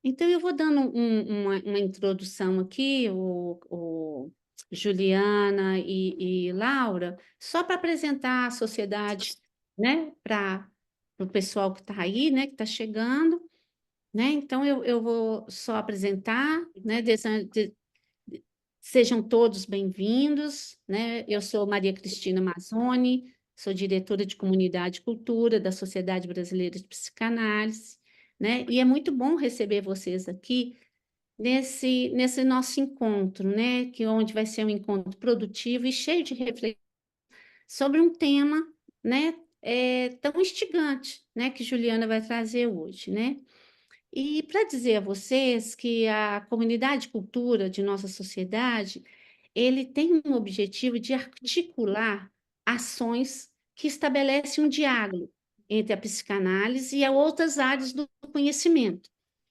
Então, eu vou dando uma introdução aqui, Juliana e Laura, só para apresentar a sociedade, né, para o pessoal que está aí, né, que está chegando, né? Então, eu vou só apresentar, né, sejam todos bem-vindos, né? Eu sou Maria Cristina Mazzoni, sou diretora de Comunidade e Cultura da Sociedade Brasileira de Psicanálise, né? E é muito bom receber vocês aqui nesse nosso encontro, né? Que onde vai ser um encontro produtivo e cheio de reflexão sobre um tema, né? Tão instigante, né? Que Juliana vai trazer hoje, né? E para dizer a vocês que a comunidade de cultura de nossa sociedade, ele tem um objetivo de articular ações que estabelecem um diálogo entre a psicanálise e outras áreas do conhecimento,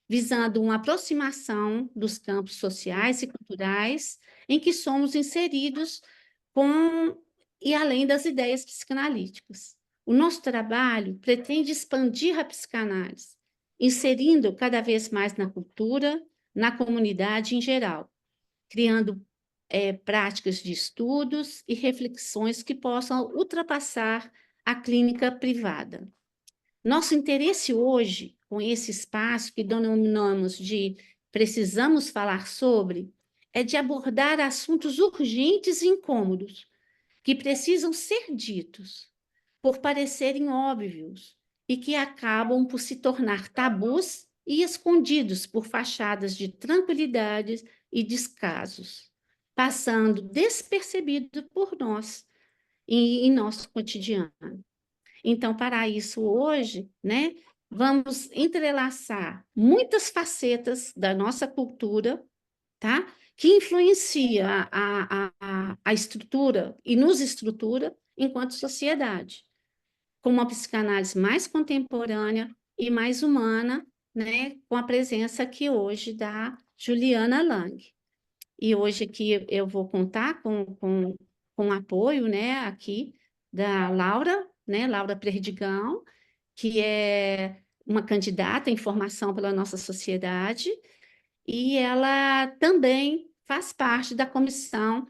visando uma aproximação dos campos sociais e culturais em que somos inseridos com e além das ideias psicanalíticas. O nosso trabalho pretende expandir a psicanálise, inserindo cada vez mais na cultura, na comunidade em geral, criando práticas de estudos e reflexões que possam ultrapassar a clínica privada. Nosso interesse hoje, com esse espaço que denominamos de Precisamos Falar Sobre, é de abordar assuntos urgentes e incômodos, que precisam ser ditos, por parecerem óbvios, e que acabam por se tornar tabus e escondidos por fachadas de tranquilidade e descasos, passando despercebido por nós em nosso cotidiano. Então, para isso, hoje, né, vamos entrelaçar muitas facetas da nossa cultura, tá? Que influencia a estrutura e nos estrutura enquanto sociedade, com uma psicanálise mais contemporânea e mais humana, né, com a presença aqui hoje da Juliana Lang. E hoje aqui eu vou contar com o apoio, né, aqui da Laura, né, Laura Perdigão, que é uma candidata em formação pela nossa sociedade, e ela também faz parte da comissão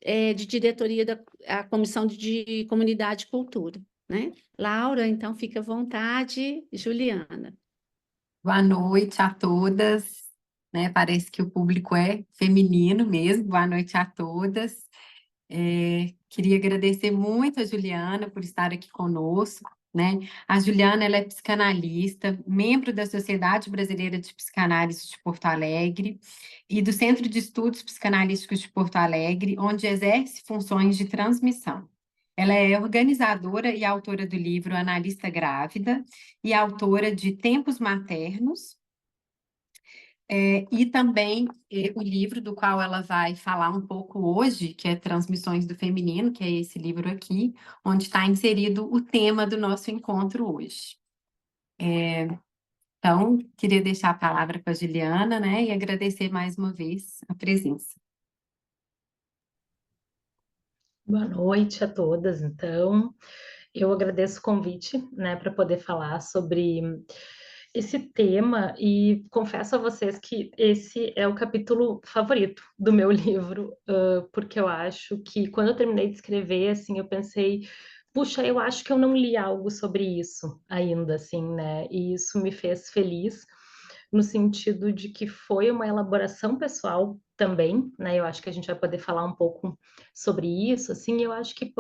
de diretoria da a comissão de comunidade e cultura, né? Laura, então fica à vontade, Juliana. Boa noite a todas, né? Parece que o público é feminino mesmo. Boa noite a todas. Queria agradecer muito a Juliana por estar aqui conosco, né? A Juliana, ela é psicanalista, membro da Sociedade Brasileira de Psicanálise de Porto Alegre e do Centro de Estudos Psicanalísticos de Porto Alegre, onde exerce funções de transmissão. Ela é organizadora e autora do livro Analista Grávida e autora de Tempos Maternos, e também o livro do qual ela vai falar um pouco hoje, que é Transmissões do Feminino, que é esse livro aqui, onde está inserido o tema do nosso encontro hoje. Então, queria deixar a palavra com a Juliana, né, e agradecer mais uma vez a presença. Boa noite a todas. Então, eu agradeço o convite, né, para poder falar sobre esse tema e confesso a vocês que esse é o capítulo favorito do meu livro, porque eu acho que quando eu terminei de escrever, assim, eu pensei, puxa, eu acho que eu não li algo sobre isso ainda, assim, né? E isso me fez feliz no sentido de que foi uma elaboração pessoal também, né? Eu acho que a gente vai poder falar um pouco sobre isso, assim, eu acho que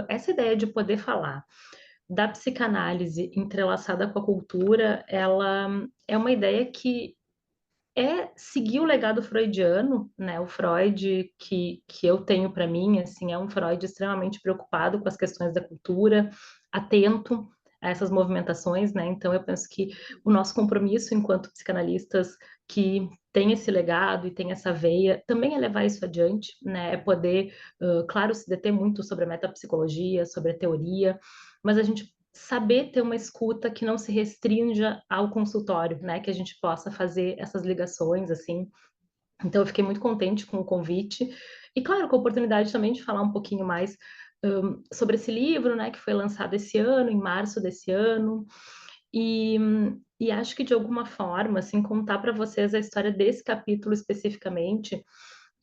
essa ideia de poder falar da psicanálise entrelaçada com a cultura, ela é uma ideia que é seguir o legado freudiano, né? O Freud que eu tenho para mim, assim, é um Freud extremamente preocupado com as questões da cultura, atento a essas movimentações, né? Então eu penso que o nosso compromisso enquanto psicanalistas que tem esse legado e tem essa veia, também é levar isso adiante, né? É poder, claro, se deter muito sobre a metapsicologia, sobre a teoria, mas a gente saber ter uma escuta que não se restrinja ao consultório, né? Que a gente possa fazer essas ligações, assim. Então, eu fiquei muito contente com o convite. E, claro, com a oportunidade também de falar um pouquinho mais sobre esse livro, né? Que foi lançado esse ano, em março desse ano. E e acho que de alguma forma, assim, contar para vocês a história desse capítulo especificamente,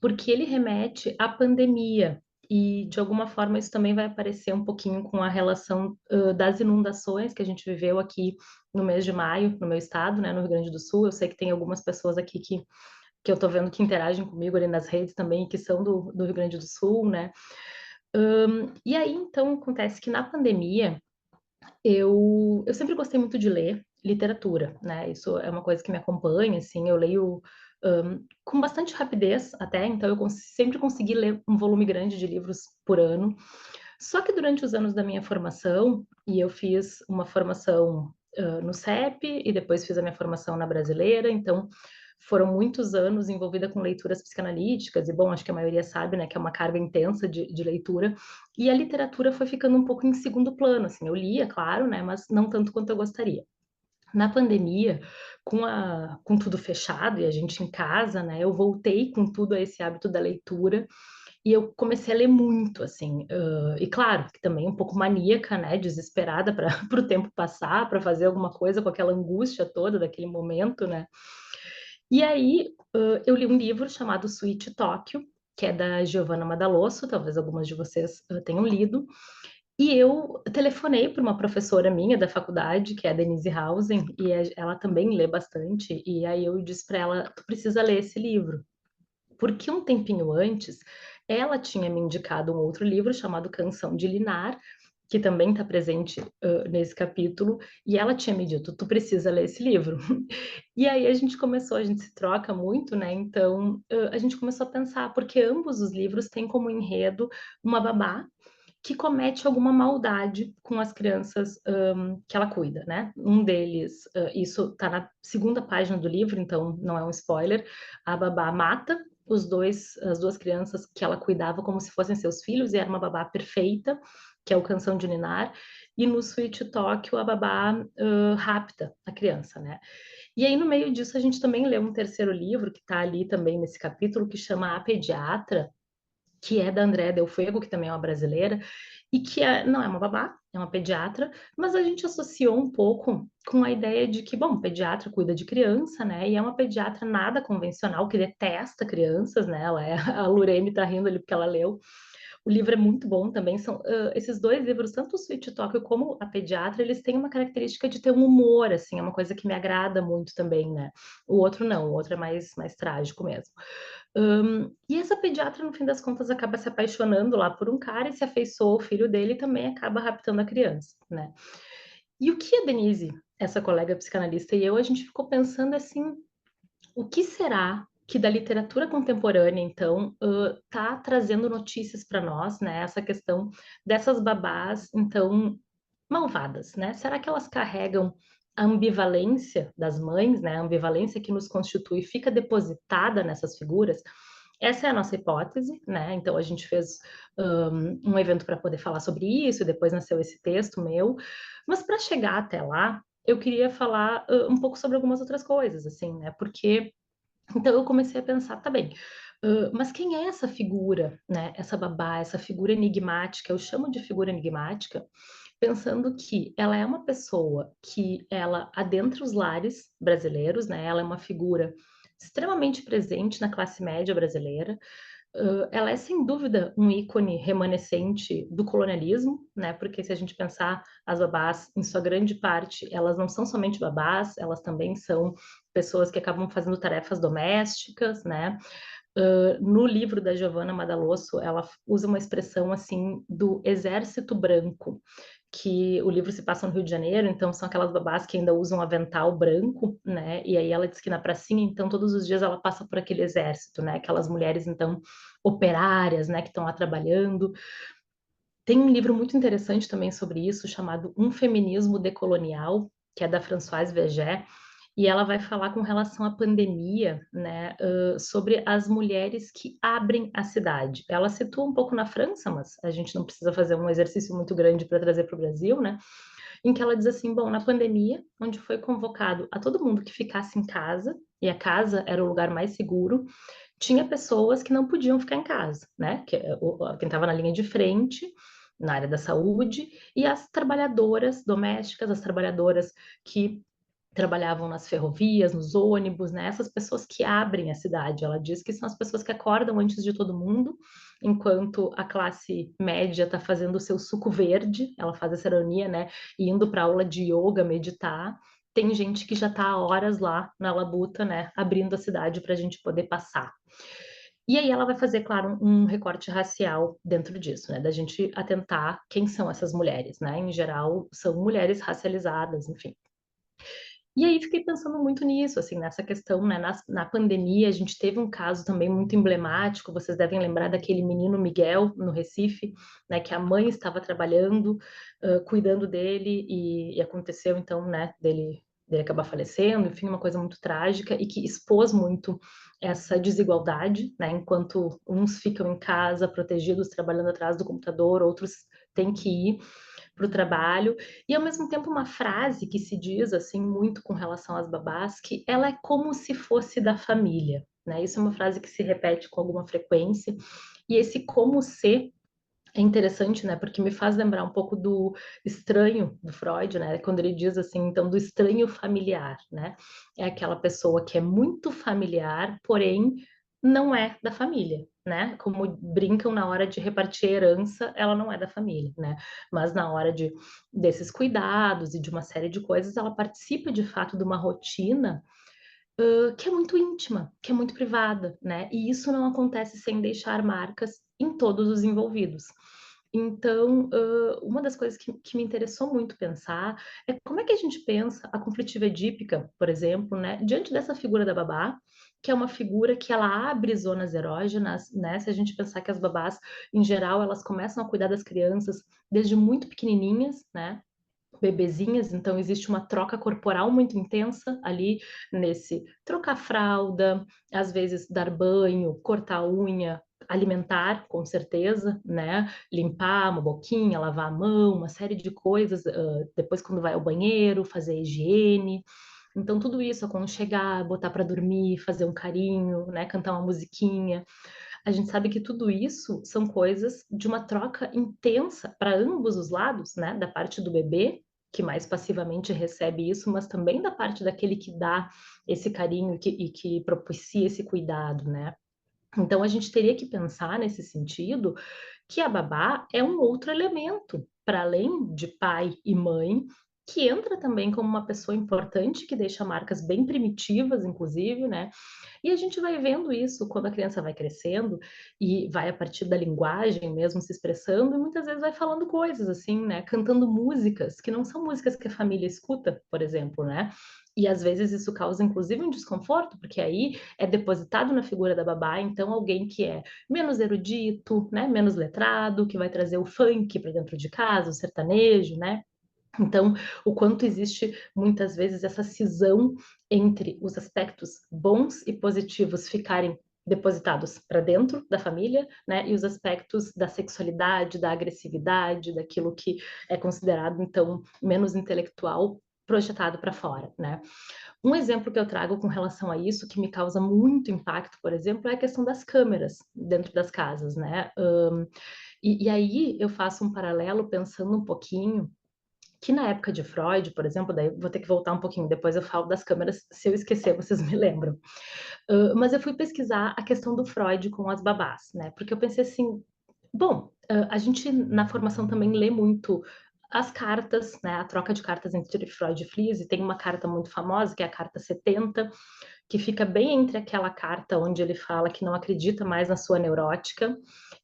porque ele remete à pandemia, e de alguma forma isso também vai aparecer um pouquinho com a relação, das inundações que a gente viveu aqui no mês de maio, no meu estado, né, no Rio Grande do Sul. Eu sei que tem algumas pessoas aqui que eu tô vendo que interagem comigo ali nas redes também, que são do Rio Grande do Sul, né. E aí, então, acontece que na pandemia eu sempre gostei muito de ler literatura, né, isso é uma coisa que me acompanha, assim, eu leio, com bastante rapidez até, então eu sempre consegui ler um volume grande de livros por ano. Só que durante os anos da minha formação, e eu fiz uma formação, no CEP e depois fiz a minha formação na Brasileira, então foram muitos anos envolvida com leituras psicanalíticas e, bom, acho que a maioria sabe, né, que é uma carga intensa de leitura, e a literatura foi ficando um pouco em segundo plano, assim, eu lia, claro, né, mas não tanto quanto eu gostaria. Na pandemia, com tudo fechado e a gente em casa, né, eu voltei com tudo a esse hábito da leitura, e eu comecei a ler muito, assim, e claro, que também um pouco maníaca, né, desesperada para para o tempo passar, para fazer alguma coisa com aquela angústia toda daquele momento, né. E aí, eu li um livro chamado Sweet Tóquio, que é da Giovanna Madalosso, talvez algumas de vocês, tenham lido, e eu telefonei para uma professora minha da faculdade, que é a Denise Hausen, e ela também lê bastante, e aí eu disse para ela: "Tu precisa ler esse livro". Porque um tempinho antes, ela tinha me indicado um outro livro chamado Canção de Linar, que também está presente, nesse capítulo, e ela tinha me dito: "Tu precisa ler esse livro". E aí a gente se troca muito, né, então, a gente começou a pensar, porque ambos os livros têm como enredo uma babá que comete alguma maldade com as crianças, que ela cuida, né. Um deles, isso está na segunda página do livro, então não é um spoiler, a babá mata as 2 crianças que ela cuidava como se fossem seus filhos, e era uma babá perfeita, que é o Canção de Ninar, e no Sweet Tóquio a babá, rapta a criança, né. E aí no meio disso a gente também leu um terceiro livro que está ali também nesse capítulo, que chama A Pediatra, que é da Andréa Del Fuego, que também é uma brasileira, e que não é uma babá, é uma pediatra, mas a gente associou um pouco com a ideia de que, bom, pediatra cuida de criança, né, e é uma pediatra nada convencional, que detesta crianças, né, ela é a Lorene tá rindo ali porque ela leu. O livro é muito bom também, são, esses 2 livros, tanto o Sweet Tokyo como a Pediatra, eles têm uma característica de ter um humor, assim, é uma coisa que me agrada muito também, né. O outro não, o outro é mais trágico mesmo. E essa pediatra, no fim das contas, acaba se apaixonando lá por um cara e se afeiçoa ao filho dele e também acaba raptando a criança, né. E o que a Denise, essa colega psicanalista, e eu, a gente ficou pensando assim: o que será que da literatura contemporânea, então, tá trazendo notícias para nós, né, essa questão dessas babás, então, malvadas, né. Será que elas carregam a ambivalência das mães, né, a ambivalência que nos constitui fica depositada nessas figuras? Essa é a nossa hipótese, né, então a gente fez, um evento para poder falar sobre isso, e depois nasceu esse texto meu, mas para chegar até lá, eu queria falar, um pouco sobre algumas outras coisas, assim, né, porque então eu comecei a pensar: "Tá bem, mas quem é essa figura, né, essa babá, essa figura enigmática?". Eu chamo de figura enigmática, pensando que ela é uma pessoa que ela adentra os lares brasileiros, né, ela é uma figura extremamente presente na classe média brasileira. Ela é sem dúvida um ícone remanescente do colonialismo, né, porque se a gente pensar, as babás, em sua grande parte, elas não são somente babás, elas também são pessoas que acabam fazendo tarefas domésticas, né. No livro da Giovanna Madalosso, ela usa uma expressão, assim, do exército branco, que o livro se passa no Rio de Janeiro, então são aquelas babás que ainda usam avental branco, né, e aí ela diz que na pracinha, então todos os dias ela passa por aquele exército, né, aquelas mulheres então operárias, né, que estão lá trabalhando. Tem um livro muito interessante também sobre isso, chamado Um Feminismo Decolonial, que é da Françoise Vergès, e ela vai falar com relação à pandemia, né, sobre as mulheres que abrem a cidade. Ela situa um pouco na França, mas a gente não precisa fazer um exercício muito grande para trazer para o Brasil, né, em que ela diz assim: "Bom, na pandemia, onde foi convocado a todo mundo que ficasse em casa, e a casa era o lugar mais seguro, tinha pessoas que não podiam ficar em casa, né, que quem estava na linha de frente, na área da saúde, e as trabalhadoras domésticas, as trabalhadoras que trabalhavam nas ferrovias, nos ônibus, né? Essas pessoas que abrem a cidade. Ela diz que são as pessoas que acordam antes de todo mundo, enquanto a classe média está fazendo o seu suco verde, ela faz essa ironia, né? E indo para aula de yoga, meditar. Tem gente que já está há horas lá na labuta, né? Abrindo a cidade para a gente poder passar. E aí ela vai fazer, claro, um recorte racial dentro disso, né? Da gente atentar quem são essas mulheres, né? Em geral, são mulheres racializadas, enfim. E aí fiquei pensando muito nisso, assim, nessa questão, né? Na pandemia, a gente teve um caso também muito emblemático, vocês devem lembrar daquele menino Miguel, no Recife, né? Que a mãe estava trabalhando, cuidando dele, e aconteceu, então, né? Dele acabar falecendo, enfim, uma coisa muito trágica e que expôs muito essa desigualdade, né? Enquanto uns ficam em casa, protegidos, trabalhando atrás do computador, outros têm que ir para o trabalho, e ao mesmo tempo uma frase que se diz assim muito com relação às babás, que ela é como se fosse da família, né? Isso é uma frase que se repete com alguma frequência, e esse como se é interessante, né? Porque me faz lembrar um pouco do estranho do Freud, né? Quando ele diz assim, então, do estranho familiar, né? É aquela pessoa que é muito familiar, porém não é da família, né? Como brincam na hora de repartir a herança, ela não é da família, né? Mas na hora desses cuidados e de uma série de coisas, ela participa de fato de uma rotina que é muito íntima, que é muito privada, né? E isso não acontece sem deixar marcas em todos os envolvidos. Então, uma das coisas que me interessou muito pensar é como é que a gente pensa a conflitiva edípica, por exemplo, né, diante dessa figura da babá, que é uma figura que ela abre zonas erógenas, né? Se a gente pensar que as babás, em geral, elas começam a cuidar das crianças desde muito pequenininhas, né? Bebezinhas, então existe uma troca corporal muito intensa ali nesse trocar fralda, às vezes dar banho, cortar a unha, alimentar, com certeza, né? Limpar uma boquinha, lavar a mão, uma série de coisas, depois quando vai ao banheiro, fazer a higiene. Então tudo isso, aconchegar, botar para dormir, fazer um carinho, né? Cantar uma musiquinha. A gente sabe que tudo isso são coisas de uma troca intensa para ambos os lados, né? Da parte do bebê, que mais passivamente recebe isso, mas também da parte daquele que dá esse carinho e que propicia esse cuidado, né? Então a gente teria que pensar nesse sentido que a babá é um outro elemento, para além de pai e mãe, que entra também como uma pessoa importante que deixa marcas bem primitivas, inclusive, né? E a gente vai vendo isso quando a criança vai crescendo e vai a partir da linguagem mesmo se expressando e muitas vezes vai falando coisas assim, né? Cantando músicas que não são músicas que a família escuta, por exemplo, né? E às vezes isso causa inclusive um desconforto, porque aí é depositado na figura da babá, então alguém que é menos erudito, né, menos letrado, que vai trazer o funk para dentro de casa, o sertanejo, né? Então, o quanto existe muitas vezes essa cisão entre os aspectos bons e positivos ficarem depositados para dentro da família, né, e os aspectos da sexualidade, da agressividade, daquilo que é considerado então menos intelectual projetado para fora, né? Um exemplo que eu trago com relação a isso, que me causa muito impacto, por exemplo, é a questão das câmeras dentro das casas, né? E aí eu faço um paralelo pensando um pouquinho que na época de Freud, por exemplo, daí vou ter que voltar um pouquinho, depois eu falo das câmeras, se eu esquecer, vocês me lembram. Mas eu fui pesquisar a questão do Freud com as babás, né? Porque eu pensei assim, bom, a gente na formação também lê muito as cartas, né? A troca de cartas entre Freud e Fliess, e tem uma carta muito famosa, que é a carta 70, que fica bem entre aquela carta onde ele fala que não acredita mais na sua neurótica,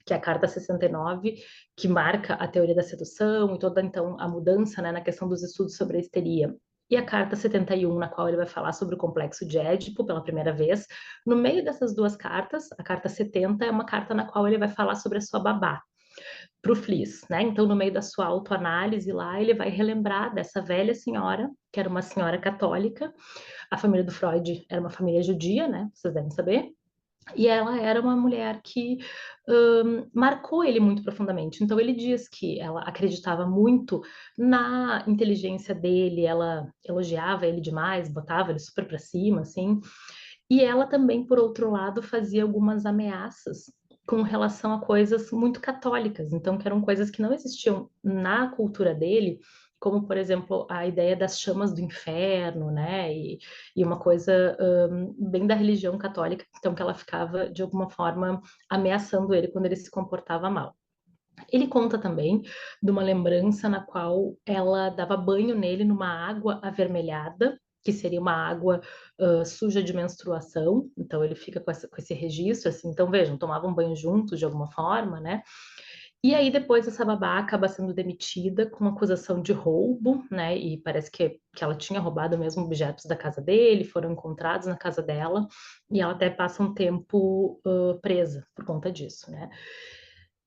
que é a carta 69, que marca a teoria da sedução e toda então a mudança, né, na questão dos estudos sobre a histeria. E a carta 71, na qual ele vai falar sobre o complexo de Édipo pela primeira vez. No meio dessas duas cartas, a carta 70 é uma carta na qual ele vai falar sobre a sua babá, para o Fliess, né? Então, no meio da sua autoanálise lá, ele vai relembrar dessa velha senhora, que era uma senhora católica. A família do Freud era uma família judia, né? Vocês devem saber. E ela era uma mulher que marcou ele muito profundamente. Então, ele diz que ela acreditava muito na inteligência dele, ela elogiava ele demais, botava ele super para cima, assim. E ela também, por outro lado, fazia algumas ameaças com relação a coisas muito católicas, então, que eram coisas que não existiam na cultura dele, como, por exemplo, a ideia das chamas do inferno, né? E uma coisa bem da religião católica, então que ela ficava, de alguma forma, ameaçando ele quando ele se comportava mal. Ele conta também de uma lembrança na qual ela dava banho nele numa água avermelhada, que seria uma água suja de menstruação, então ele fica com esse registro, assim, então vejam, tomavam banho juntos de alguma forma, né? E aí depois essa babá acaba sendo demitida com uma acusação de roubo, né? E parece que ela tinha roubado mesmo objetos da casa dele, foram encontrados na casa dela, e ela até passa um tempo presa por conta disso, né?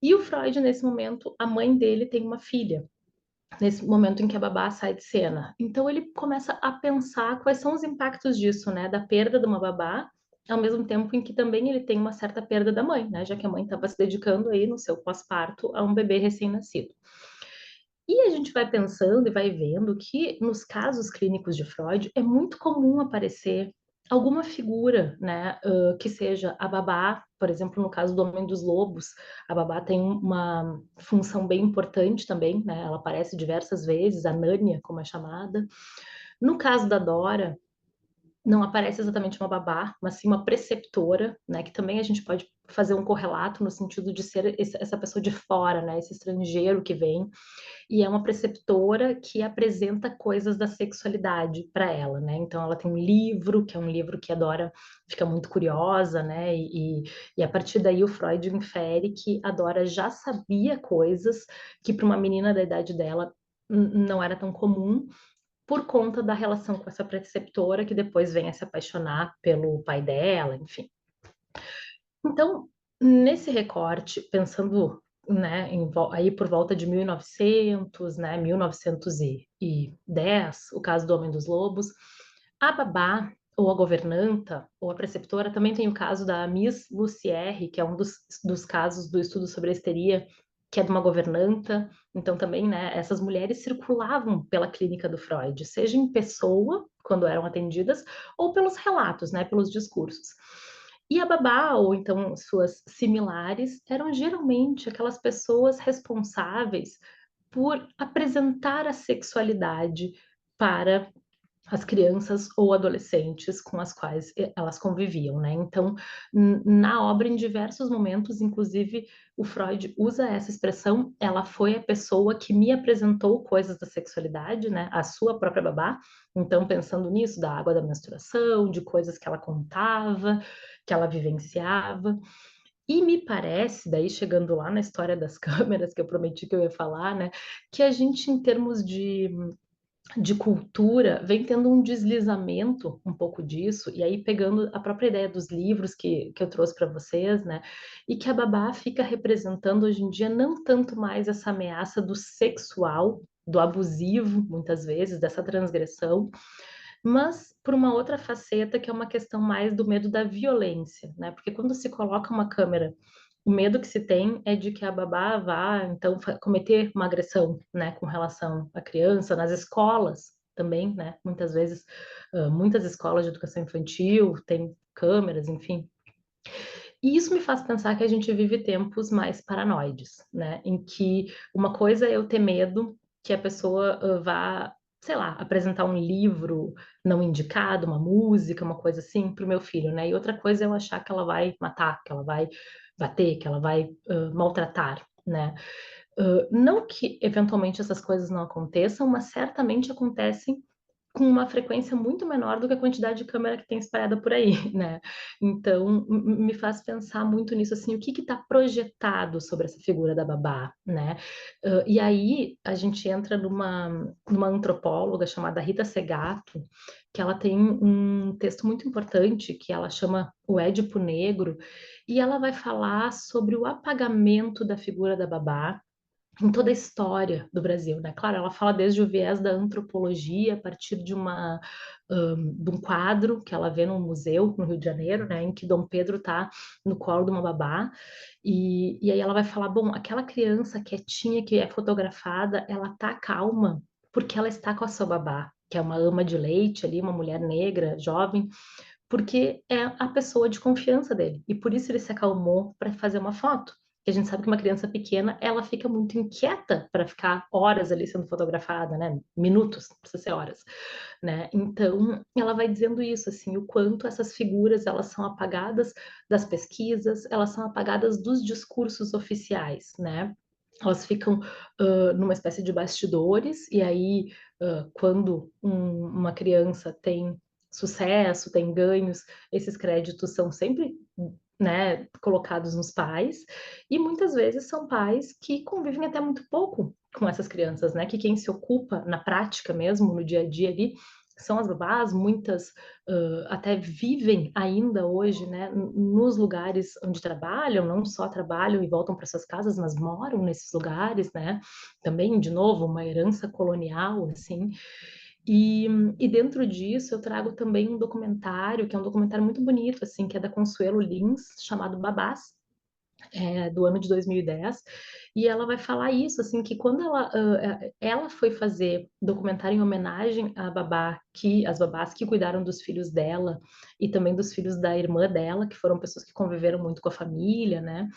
E o Freud, nesse momento, a mãe dele tem uma filha, nesse momento em que a babá sai de cena. Então ele começa a pensar quais são os impactos disso, né, da perda de uma babá, ao mesmo tempo em que também ele tem uma certa perda da mãe, né, já que a mãe estava se dedicando aí no seu pós-parto a um bebê recém-nascido. E a gente vai pensando e vai vendo que nos casos clínicos de Freud é muito comum aparecer alguma figura, né, que seja a babá, por exemplo, no caso do Homem dos Lobos, a babá tem uma função bem importante também, né, ela aparece diversas vezes, a Nânia, como é chamada. No caso da Dora, não aparece exatamente uma babá, mas sim uma preceptora, né, que também a gente pode fazer um correlato no sentido de ser essa pessoa de fora, né, esse estrangeiro que vem e é uma preceptora que apresenta coisas da sexualidade para ela, né? Então ela tem um livro, que é um livro que a Dora fica muito curiosa, né? E a partir daí o Freud infere que a Dora já sabia coisas que para uma menina da idade dela não era tão comum, por conta da relação com essa preceptora, que depois vem a se apaixonar pelo pai dela, enfim. Então, nesse recorte, pensando, né, aí por volta de 1900, né, 1910, o caso do Homem dos Lobos, a babá, ou a governanta, ou a preceptora, também tem o caso da Miss Lucière, que é um dos casos do estudo sobre a histeria, que é de uma governanta. Então, também, né, essas mulheres circulavam pela clínica do Freud, seja em pessoa, quando eram atendidas, ou pelos relatos, né, pelos discursos. E a babá, ou então suas similares, eram geralmente aquelas pessoas responsáveis por apresentar a sexualidade para as crianças ou adolescentes com as quais elas conviviam, né? Então, na obra, em diversos momentos, inclusive o Freud usa essa expressão, ela foi a pessoa que me apresentou coisas da sexualidade, né? A sua própria babá. Então, pensando nisso, da água da menstruação, de coisas que ela contava, que ela vivenciava. E me parece, daí chegando lá na história das câmeras, que eu prometi que eu ia falar, né? Que a gente, em termos de cultura, vem tendo um deslizamento um pouco disso, e aí pegando a própria ideia dos livros que eu trouxe para vocês, né? E que a babá fica representando hoje em dia não tanto mais essa ameaça do sexual, do abusivo, muitas vezes, dessa transgressão, mas por uma outra faceta que é uma questão mais do medo da violência, né? Porque quando se coloca uma câmera, o medo que se tem é de que a babá vá, então, cometer uma agressão, né, com relação à criança, nas escolas também, né? Muitas vezes, muitas escolas de educação infantil têm câmeras, enfim. E isso me faz pensar que a gente vive tempos mais paranoides, né? Em que uma coisa é eu ter medo que a pessoa vá, sei lá, apresentar um livro não indicado, uma música, uma coisa assim, para o meu filho, né? E outra coisa é eu achar que ela vai matar, que ela vai bater, que ela vai maltratar, né? Não que eventualmente essas coisas não aconteçam, mas certamente acontecem com uma frequência muito menor do que a quantidade de câmera que tem espalhada por aí, né? Então, me faz pensar muito nisso, assim, o que está projetado sobre essa figura da babá, né? E aí a gente entra numa antropóloga chamada Rita Segato, que ela tem um texto muito importante que ela chama O Édipo Negro, e ela vai falar sobre o apagamento da figura da babá em toda a história do Brasil, né? Claro, ela fala desde o viés da antropologia, a partir de um quadro que ela vê num museu no Rio de Janeiro, né? Em que Dom Pedro está no colo de uma babá, e aí ela vai falar, bom, aquela criança quietinha que é fotografada, ela tá calma porque ela está com a sua babá, que é uma ama de leite ali, uma mulher negra, jovem, porque é a pessoa de confiança dele, e por isso ele se acalmou para fazer uma foto. que a gente sabe que uma criança pequena, ela fica muito inquieta para ficar horas ali sendo fotografada, né? Minutos, não precisa ser horas, né? Então, ela vai dizendo isso, assim, o quanto essas figuras, elas são apagadas das pesquisas, elas são apagadas dos discursos oficiais, né? Elas ficam numa espécie de bastidores, e aí, quando uma criança tem sucesso, tem ganhos, esses créditos são sempre, né, colocados nos pais, e muitas vezes são pais que convivem até muito pouco com essas crianças, né? Que quem se ocupa na prática mesmo, no dia a dia ali, são as babás, muitas até vivem ainda hoje, né, nos lugares onde trabalham, não só trabalham e voltam para suas casas, mas moram nesses lugares, né? Também, de novo, uma herança colonial, assim. E, e dentro disso eu trago também um documentário, que é um documentário muito bonito, assim, que é da Consuelo Lins, chamado Babás, do ano de 2010, e ela vai falar isso, assim, que quando ela foi fazer documentário em homenagem à babá, as babás que cuidaram dos filhos dela e também dos filhos da irmã dela, que foram pessoas que conviveram muito com a família, né?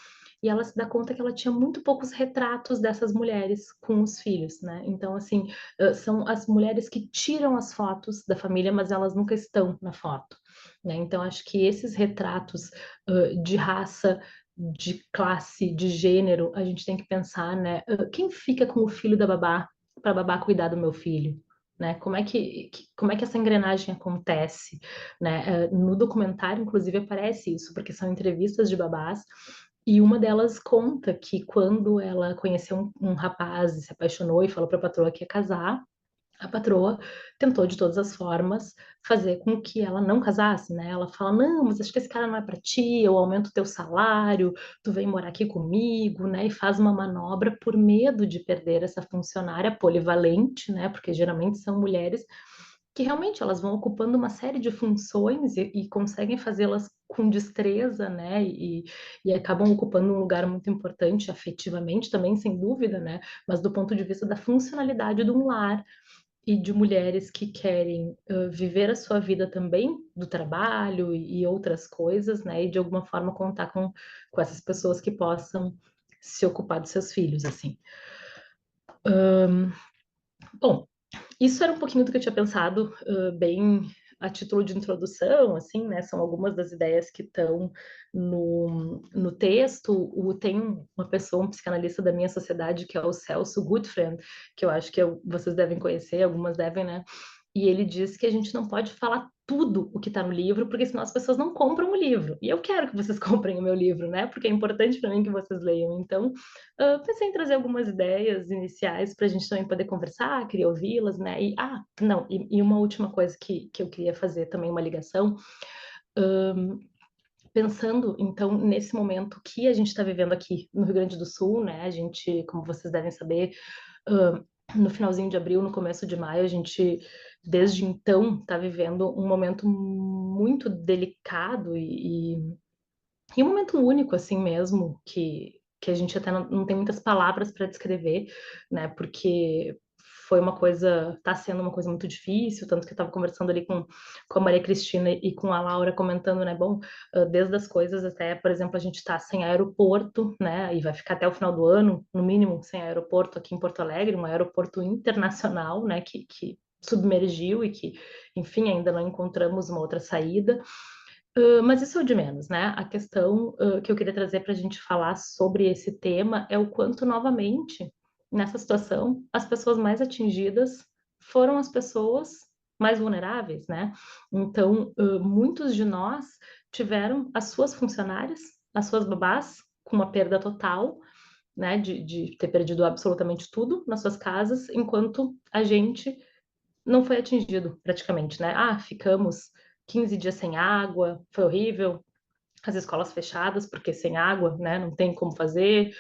E ela se dá conta que ela tinha muito poucos retratos dessas mulheres com os filhos, né? Então, assim, são as mulheres que tiram as fotos da família, mas elas nunca estão na foto, né? Então, acho que esses retratos de raça, de classe, de gênero, a gente tem que pensar, né? Quem fica com o filho da babá para a babá cuidar do meu filho? Né? Como é que essa engrenagem acontece? Né? No documentário, inclusive, aparece isso, porque são entrevistas de babás, e uma delas conta que quando ela conheceu um rapaz e se apaixonou e falou para a patroa que ia casar, a patroa tentou de todas as formas fazer com que ela não casasse, né? Ela fala: "Não, mas acho que esse cara não é para ti, eu aumento o teu salário, tu vem morar aqui comigo", né? E faz uma manobra por medo de perder essa funcionária polivalente, né? Porque geralmente são mulheres que realmente elas vão ocupando uma série de funções e conseguem fazê-las com destreza, né? E acabam ocupando um lugar muito importante afetivamente também, sem dúvida, né? Mas do ponto de vista da funcionalidade de um lar e de mulheres que querem viver a sua vida também do trabalho e outras coisas, né? E de alguma forma contar com essas pessoas que possam se ocupar dos seus filhos, assim. Bom, isso era um pouquinho do que eu tinha pensado, bem a título de introdução, assim, né? São algumas das ideias que estão no texto. Tem uma pessoa, um psicanalista da minha sociedade, que é o Celso Goodfriend, que eu acho que vocês devem conhecer, algumas devem, né? E ele diz que a gente não pode falar tudo o que está no livro, porque senão as pessoas não compram o livro. E eu quero que vocês comprem o meu livro, né? Porque é importante para mim que vocês leiam. Então, pensei em trazer algumas ideias iniciais para a gente também poder conversar, queria ouvi-las, né? Não, e uma última coisa que eu queria fazer também uma ligação, pensando então nesse momento que a gente está vivendo aqui no Rio Grande do Sul, né? A gente, como vocês devem saber, no finalzinho de abril, no começo de maio, a gente, desde então, está vivendo um momento muito delicado e um momento único, assim mesmo, que a gente até não tem muitas palavras para descrever, né? Porque foi uma coisa, está sendo uma coisa muito difícil, tanto que eu estava conversando ali com a Maria Cristina e com a Laura comentando, né? Bom, desde as coisas até, por exemplo, a gente está sem aeroporto, né? E vai ficar até o final do ano, no mínimo, sem aeroporto aqui em Porto Alegre, um aeroporto internacional, né? Que submergiu e que, enfim, ainda não encontramos uma outra saída. Mas isso é o de menos, né? A questão que eu queria trazer para a gente falar sobre esse tema é o quanto, novamente, nessa situação, as pessoas mais atingidas foram as pessoas mais vulneráveis, né? Então, muitos de nós tiveram as suas funcionárias, as suas babás, com uma perda total, né? De ter perdido absolutamente tudo nas suas casas, enquanto a gente não foi atingido praticamente, né? Ficamos 15 dias sem água, foi horrível. As escolas fechadas, porque sem água, né? Não tem como fazer,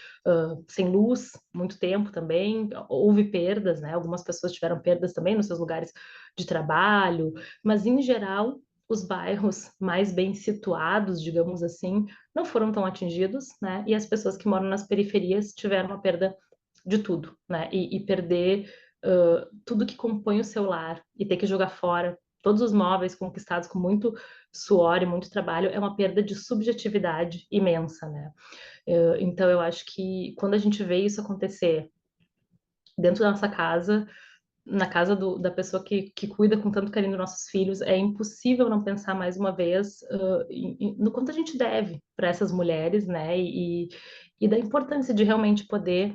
sem luz, muito tempo também. Houve perdas, né? Algumas pessoas tiveram perdas também nos seus lugares de trabalho, mas em geral, os bairros mais bem situados, digamos assim, não foram tão atingidos, né? E as pessoas que moram nas periferias tiveram uma perda de tudo, né? E perder tudo que compõe o seu lar e ter que jogar fora todos os móveis conquistados com muito suor e muito trabalho, é uma perda de subjetividade imensa, né? Então, eu acho que quando a gente vê isso acontecer dentro da nossa casa, na casa da pessoa que cuida com tanto carinho dos nossos filhos, é impossível não pensar mais uma vez no quanto a gente deve para essas mulheres, né? E da importância de realmente poder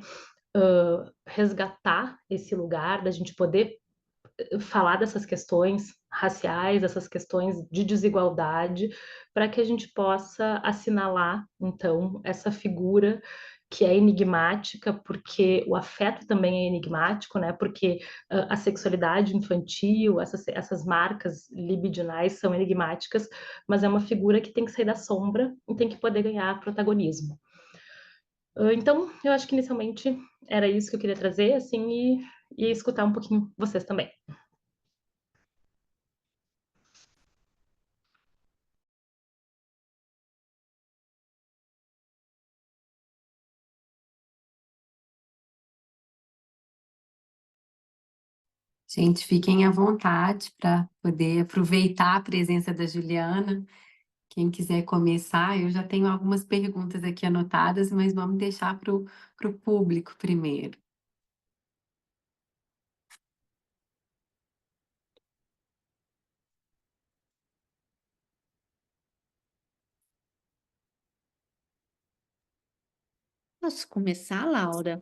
resgatar esse lugar, da gente poder falar dessas questões raciais, essas questões de desigualdade, para que a gente possa assinalar, então, essa figura que é enigmática, porque o afeto também é enigmático, né? Porque a sexualidade infantil, essas marcas libidinais são enigmáticas, mas é uma figura que tem que sair da sombra e tem que poder ganhar protagonismo. Então, eu acho que inicialmente era isso que eu queria trazer, assim, e escutar um pouquinho vocês também. Gente, fiquem à vontade para poder aproveitar a presença da Juliana. Quem quiser começar, eu já tenho algumas perguntas aqui anotadas, mas vamos deixar para o público primeiro. Posso começar, Laura?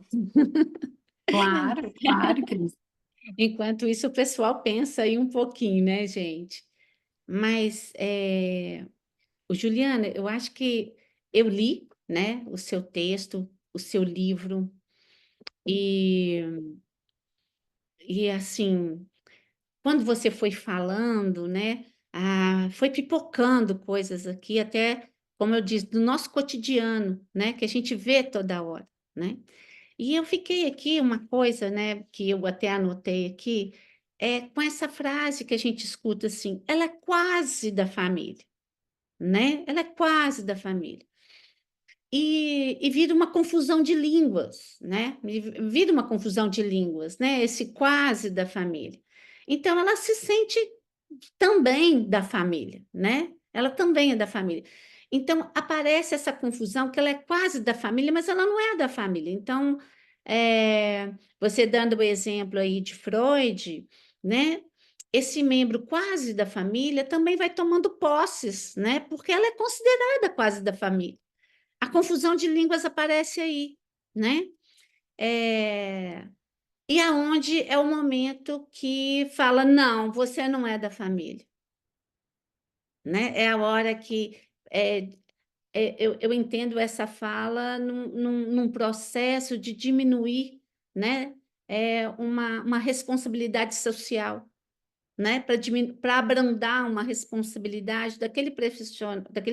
Claro, claro, Cris. Enquanto isso, o pessoal pensa aí um pouquinho, né, gente? Mas, o Juliana, eu acho que eu li, né, o seu texto, o seu livro, e, e assim, quando você foi falando, né, foi pipocando coisas aqui, até, como eu disse, do nosso cotidiano, né, que a gente vê toda hora, né? E eu fiquei aqui, uma coisa, né, que eu até anotei aqui, com essa frase que a gente escuta assim, ela é quase da família, né? Ela é quase da família. E vira uma confusão de línguas, né? E vira uma confusão de línguas, né? Esse quase da família. Então, ela se sente também da família, né? Ela também é da família. Então, aparece essa confusão que ela é quase da família, mas ela não é da família. Então, você dando o exemplo aí de Freud, né? Esse membro quase da família também vai tomando posses, né? Porque ela é considerada quase da família. A confusão de línguas aparece aí, né? É, E aonde é o momento que fala, não, você não é da família, né? É a hora que é, eu entendo essa fala num processo de diminuir, né? Uma responsabilidade social, né? Para abrandar uma responsabilidade daquele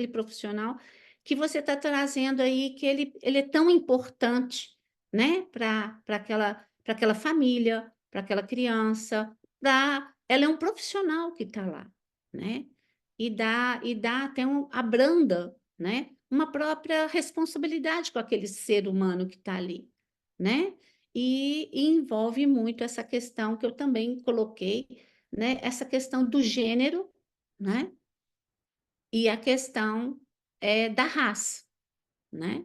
profissional que você está trazendo aí, que ele é tão importante, né? Para aquela família, para aquela criança, ela é um profissional que está lá, né? E dá até abranda, né? Uma própria responsabilidade com aquele ser humano que está ali, né? E envolve muito essa questão que eu também coloquei, né? Essa questão do gênero, né? E a questão da raça, né?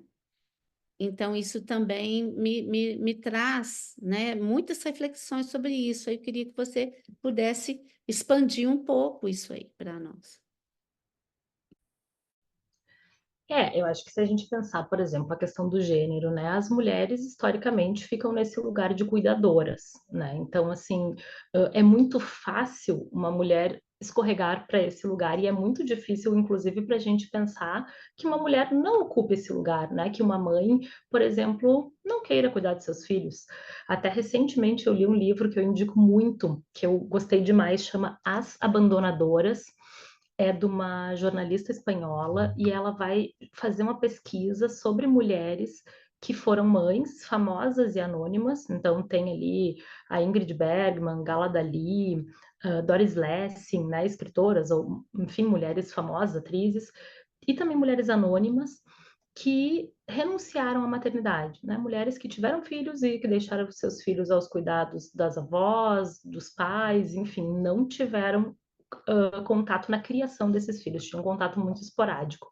Então, isso também me traz, né, muitas reflexões sobre isso. Eu queria que você pudesse expandir um pouco isso aí para nós. Eu acho que se a gente pensar, por exemplo, a questão do gênero, né? As mulheres historicamente ficam nesse lugar de cuidadoras, né? Então, assim, é muito fácil uma mulher escorregar para esse lugar e é muito difícil, inclusive, para a gente pensar que uma mulher não ocupe esse lugar, né? Que uma mãe, por exemplo, não queira cuidar de seus filhos. Até recentemente eu li um livro que eu indico muito, que eu gostei demais, chama As Abandonadoras, é de uma jornalista espanhola e ela vai fazer uma pesquisa sobre mulheres que foram mães famosas e anônimas. Então tem ali a Ingrid Bergman, Gala Dali, Doris Lessing, né, escritoras ou enfim mulheres famosas, atrizes, e também mulheres anônimas que renunciaram à maternidade, né? Mulheres que tiveram filhos e que deixaram seus filhos aos cuidados das avós, dos pais, enfim, não tiveram contato na criação desses filhos, tinha um contato muito esporádico.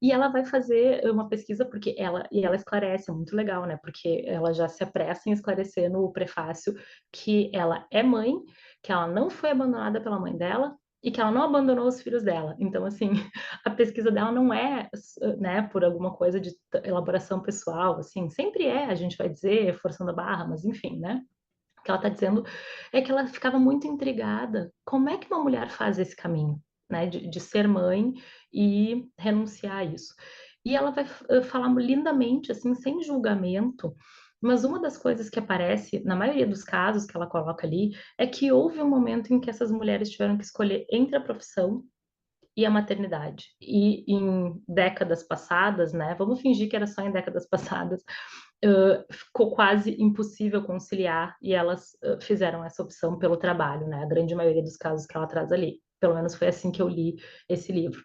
E ela vai fazer uma pesquisa, porque ela esclarece, é muito legal, né? Porque ela já se apressa em esclarecer no prefácio que ela é mãe, que ela não foi abandonada pela mãe dela e que ela não abandonou os filhos dela. Então, assim, a pesquisa dela não é, né, por alguma coisa de elaboração pessoal, assim, sempre é, a gente vai dizer, forçando a barra, mas enfim, né? O que ela está dizendo é que ela ficava muito intrigada. Como é que uma mulher faz esse caminho, né, de ser mãe e renunciar a isso? E ela vai falar lindamente, assim, sem julgamento, mas uma das coisas que aparece, na maioria dos casos que ela coloca ali, é que houve um momento em que essas mulheres tiveram que escolher entre a profissão e a maternidade. E em décadas passadas, né, vamos fingir que era só em décadas passadas, ficou quase impossível conciliar e elas fizeram essa opção pelo trabalho, né? A grande maioria dos casos que ela traz ali. Pelo menos foi assim que eu li esse livro.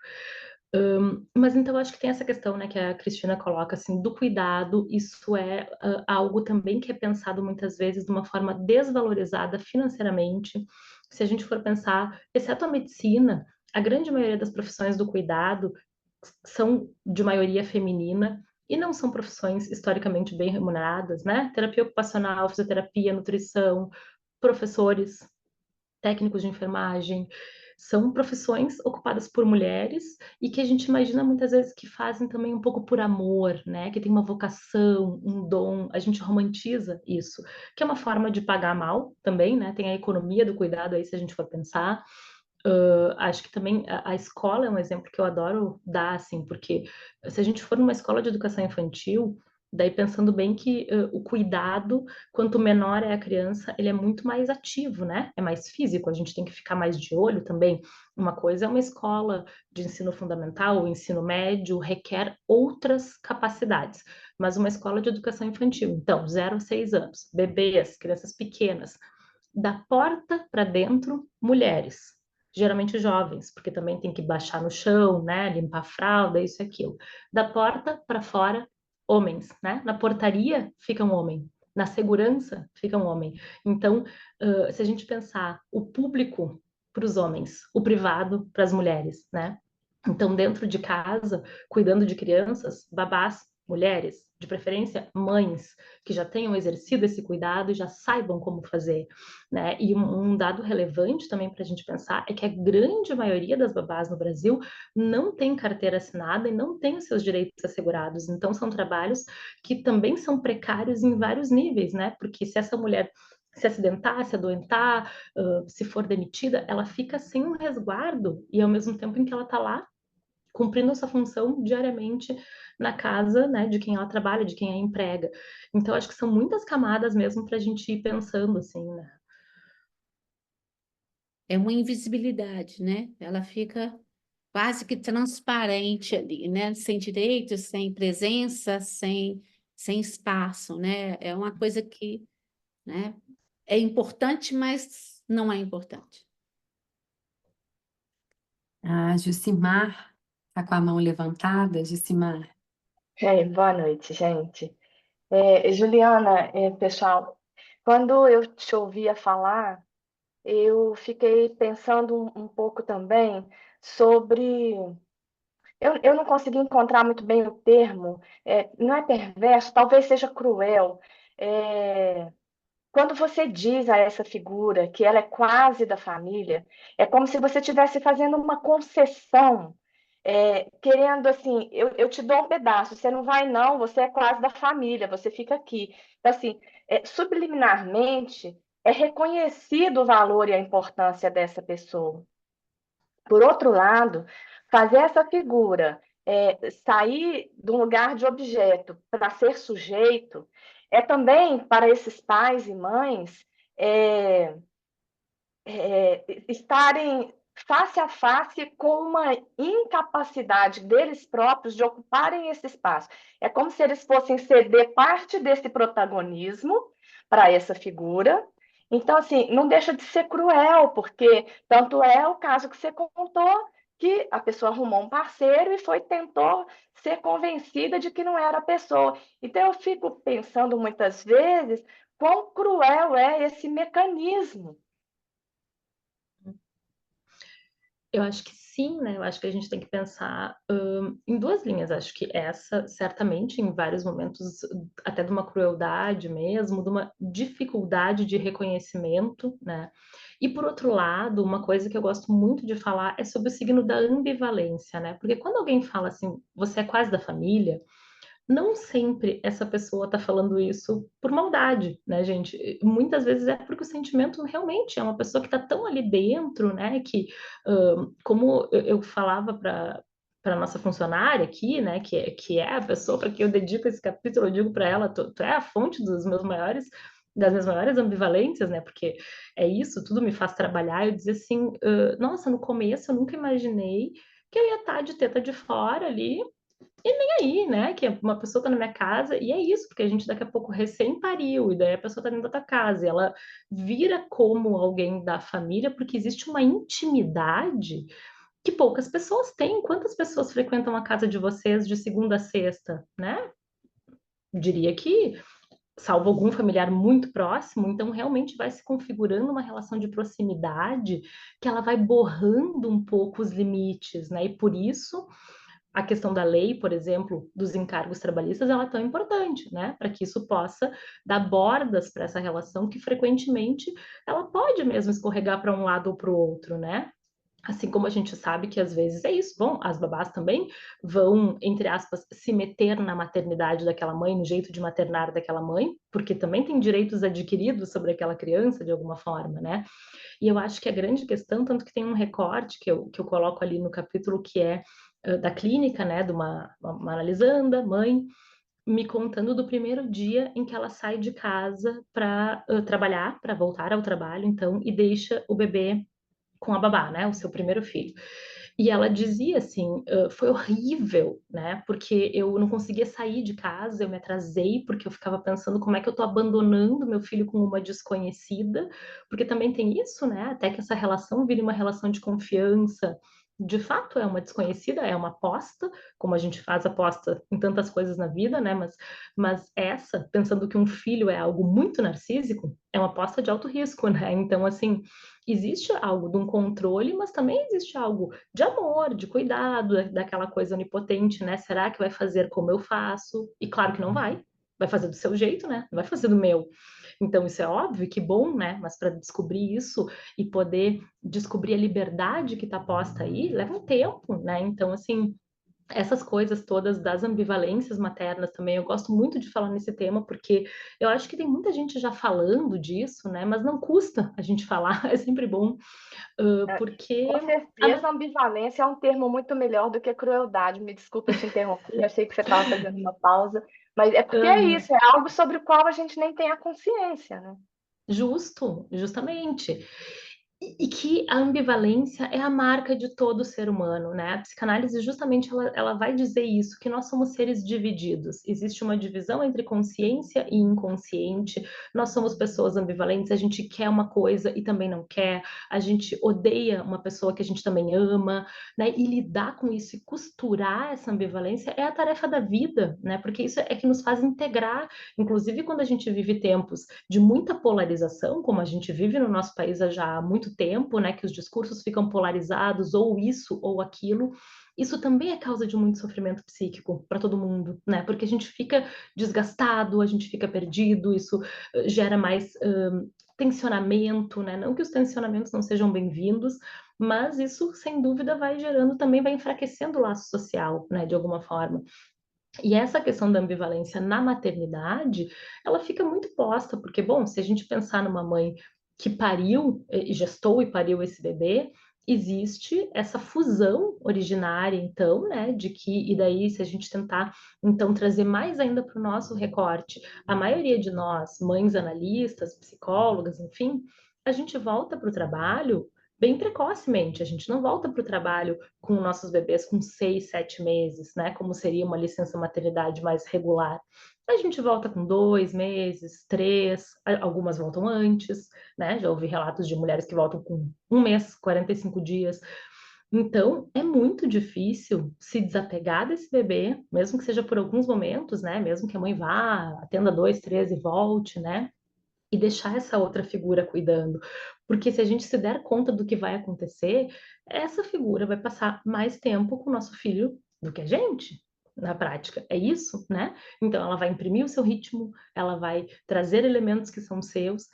Mas então acho que tem essa questão, né, que a Cristina coloca assim, do cuidado, isso é algo também que é pensado muitas vezes de uma forma desvalorizada financeiramente. Se a gente for pensar, exceto a medicina, a grande maioria das profissões do cuidado são de maioria feminina e não são profissões historicamente bem remuneradas, né? Terapia ocupacional, fisioterapia, nutrição, professores, técnicos de enfermagem, são profissões ocupadas por mulheres e que a gente imagina muitas vezes que fazem também um pouco por amor, né? Que tem uma vocação, um dom, a gente romantiza isso, que é uma forma de pagar mal também, né? Tem a economia do cuidado aí, se a gente for pensar. Acho que também a escola é um exemplo que eu adoro dar, assim, porque se a gente for numa escola de educação infantil, daí pensando bem que o cuidado, quanto menor é a criança, ele é muito mais ativo, né? É mais físico, a gente tem que ficar mais de olho também. Uma coisa é uma escola de ensino fundamental ou ensino médio, requer outras capacidades, mas uma escola de educação infantil, então, 0 a 6 anos, bebês, crianças pequenas, da porta para dentro, mulheres, geralmente jovens, porque também tem que baixar no chão, né, limpar a fralda, isso e aquilo. Da porta para fora, homens, né? Na portaria fica um homem, na segurança fica um homem. Então, se a gente pensar o público para os homens, o privado para as mulheres, né? Então, dentro de casa, cuidando de crianças, babás, mulheres, de preferência mães, que já tenham exercido esse cuidado e já saibam como fazer, né? E um dado relevante também para a gente pensar é que a grande maioria das babás no Brasil não tem carteira assinada e não tem os seus direitos assegurados. Então, são trabalhos que também são precários em vários níveis, né? Porque se essa mulher se acidentar, se adoentar, se for demitida, ela fica sem um resguardo e ao mesmo tempo em que ela está lá cumprindo essa função diariamente na casa, né, de quem ela trabalha, de quem a emprega. Então, acho que são muitas camadas mesmo para a gente ir pensando, assim, né? É uma invisibilidade, né? Ela fica quase que transparente ali, né? Sem direitos, sem presença, sem espaço, né? É uma coisa que, né, é importante, mas não é importante. A Jucimar está com a mão levantada. Jucimar. Boa noite, gente. Juliana, pessoal, quando eu te ouvia falar, eu fiquei pensando um pouco também sobre. Eu não consegui encontrar muito bem o termo, não é perverso, talvez seja cruel. É, Quando você diz a essa figura que ela é quase da família, é como se você estivesse fazendo uma concessão, querendo assim, eu te dou um pedaço, você não vai não, você é quase da família, você fica aqui. Então, assim, subliminarmente, é reconhecido o valor e a importância dessa pessoa. Por outro lado, fazer essa figura sair de um lugar de objeto para ser sujeito é também para esses pais e mães é, estarem face a face com uma incapacidade deles próprios de ocuparem esse espaço. É como se eles fossem ceder parte desse protagonismo para essa figura. Então, assim, não deixa de ser cruel, porque tanto é o caso que você contou, que a pessoa arrumou um parceiro e tentou ser convencida de que não era a pessoa. Então, eu fico pensando muitas vezes quão cruel é esse mecanismo. Eu acho que sim, né? Eu acho que a gente tem que pensar em duas linhas. Acho que essa, certamente, em vários momentos, até de uma crueldade mesmo, de uma dificuldade de reconhecimento, né? E por outro lado, uma coisa que eu gosto muito de falar é sobre o signo da ambivalência, né? Porque quando alguém fala assim, você é quase da família, não sempre essa pessoa está falando isso por maldade, né, gente? Muitas vezes é porque o sentimento realmente é uma pessoa que está tão ali dentro, né, que, como eu falava para nossa funcionária aqui, né, que é a pessoa para quem eu dedico esse capítulo, eu digo para ela, tu é a fonte das minhas maiores ambivalências, né, porque é isso, tudo me faz trabalhar. Eu dizer assim, nossa, no começo eu nunca imaginei que eu ia estar de teta de fora ali, aí, né? Que uma pessoa tá na minha casa, e é isso, porque a gente daqui a pouco recém pariu, e daí a pessoa tá dentro da tua casa, e ela vira como alguém da família, porque existe uma intimidade que poucas pessoas têm. Quantas pessoas frequentam a casa de vocês de segunda a sexta, né? Diria que, salvo algum familiar muito próximo, então realmente vai se configurando uma relação de proximidade que ela vai borrando um pouco os limites, né? E por isso a questão da lei, por exemplo, dos encargos trabalhistas, ela é tão importante, né? Para que isso possa dar bordas para essa relação que frequentemente ela pode mesmo escorregar para um lado ou para o outro, né? Assim como a gente sabe que às vezes é isso. Bom, as babás também vão, entre aspas, se meter na maternidade daquela mãe, no jeito de maternar daquela mãe, porque também tem direitos adquiridos sobre aquela criança de alguma forma, né? E eu acho que a grande questão, tanto que tem um recorte que eu coloco ali no capítulo que é da clínica, né, de uma analisanda, mãe, me contando do primeiro dia em que ela sai de casa para trabalhar, para voltar ao trabalho, então, e deixa o bebê com a babá, né, o seu primeiro filho. E ela dizia assim, foi horrível, né, porque eu não conseguia sair de casa, eu me atrasei, porque eu ficava pensando como é que eu tô abandonando meu filho com uma desconhecida, porque também tem isso, né, até que essa relação vire uma relação de confiança. De fato, é uma desconhecida, é uma aposta, como a gente faz aposta em tantas coisas na vida, né, mas essa, pensando que um filho é algo muito narcísico, é uma aposta de alto risco, né, então, assim, existe algo de um controle, mas também existe algo de amor, de cuidado, daquela coisa onipotente, né? Será que vai fazer como eu faço? E claro que não vai. Vai fazer do seu jeito, né? Não vai fazer do meu. Então, isso é óbvio, que bom, né? Mas para descobrir isso e poder descobrir a liberdade que está posta aí, leva um tempo, né? Então, assim, essas coisas todas das ambivalências maternas também, eu gosto muito de falar nesse tema, porque eu acho que tem muita gente já falando disso, né? Mas não custa a gente falar, é sempre bom, porque Com certeza, ambivalência é um termo muito melhor do que crueldade. Me desculpa te interromper, eu sei que você estava fazendo uma pausa, mas é porque é ah, isso, é algo sobre o qual a gente nem tem a consciência, né? justamente. E que a ambivalência é a marca de todo ser humano, né? A psicanálise justamente ela vai dizer isso, que nós somos seres divididos. Existe uma divisão entre consciência e inconsciente. Nós somos pessoas ambivalentes, a gente quer uma coisa e também não quer, a gente odeia uma pessoa que a gente também ama, né? E lidar com isso e costurar essa ambivalência é a tarefa da vida, né? Porque isso é que nos faz integrar, inclusive quando a gente vive tempos de muita polarização, como a gente vive no nosso país já há muito tempo, né, que os discursos ficam polarizados, ou isso ou aquilo, isso também é causa de muito sofrimento psíquico para todo mundo, né? Porque a gente fica desgastado, a gente fica perdido, isso gera mais tensionamento, né? Não que os tensionamentos não sejam bem-vindos, mas isso, sem dúvida, vai gerando, também vai enfraquecendo o laço social, né, de alguma forma. E essa questão da ambivalência na maternidade, ela fica muito posta, porque, bom, se a gente pensar numa mãe que pariu, e gestou e pariu esse bebê, existe essa fusão originária, então, né, de que, e daí, se a gente tentar, então, trazer mais ainda para o nosso recorte, a maioria de nós, mães analistas, psicólogas, enfim, a gente volta para o trabalho bem precocemente, a gente não volta para o trabalho com nossos bebês com 6, 7 meses, né? Como seria uma licença maternidade mais regular. A gente volta com 2 meses, 3, algumas voltam antes, né? Já ouvi relatos de mulheres que voltam com 1 mês, 45 dias. Então, é muito difícil se desapegar desse bebê, mesmo que seja por alguns momentos, né? Mesmo que a mãe vá, atenda 2, 3 e volte, né? e deixar essa outra figura cuidando. Porque se a gente se der conta do que vai acontecer, essa figura vai passar mais tempo com o nosso filho do que a gente, na prática. É isso, né? Então ela vai imprimir o seu ritmo, ela vai trazer elementos que são seus,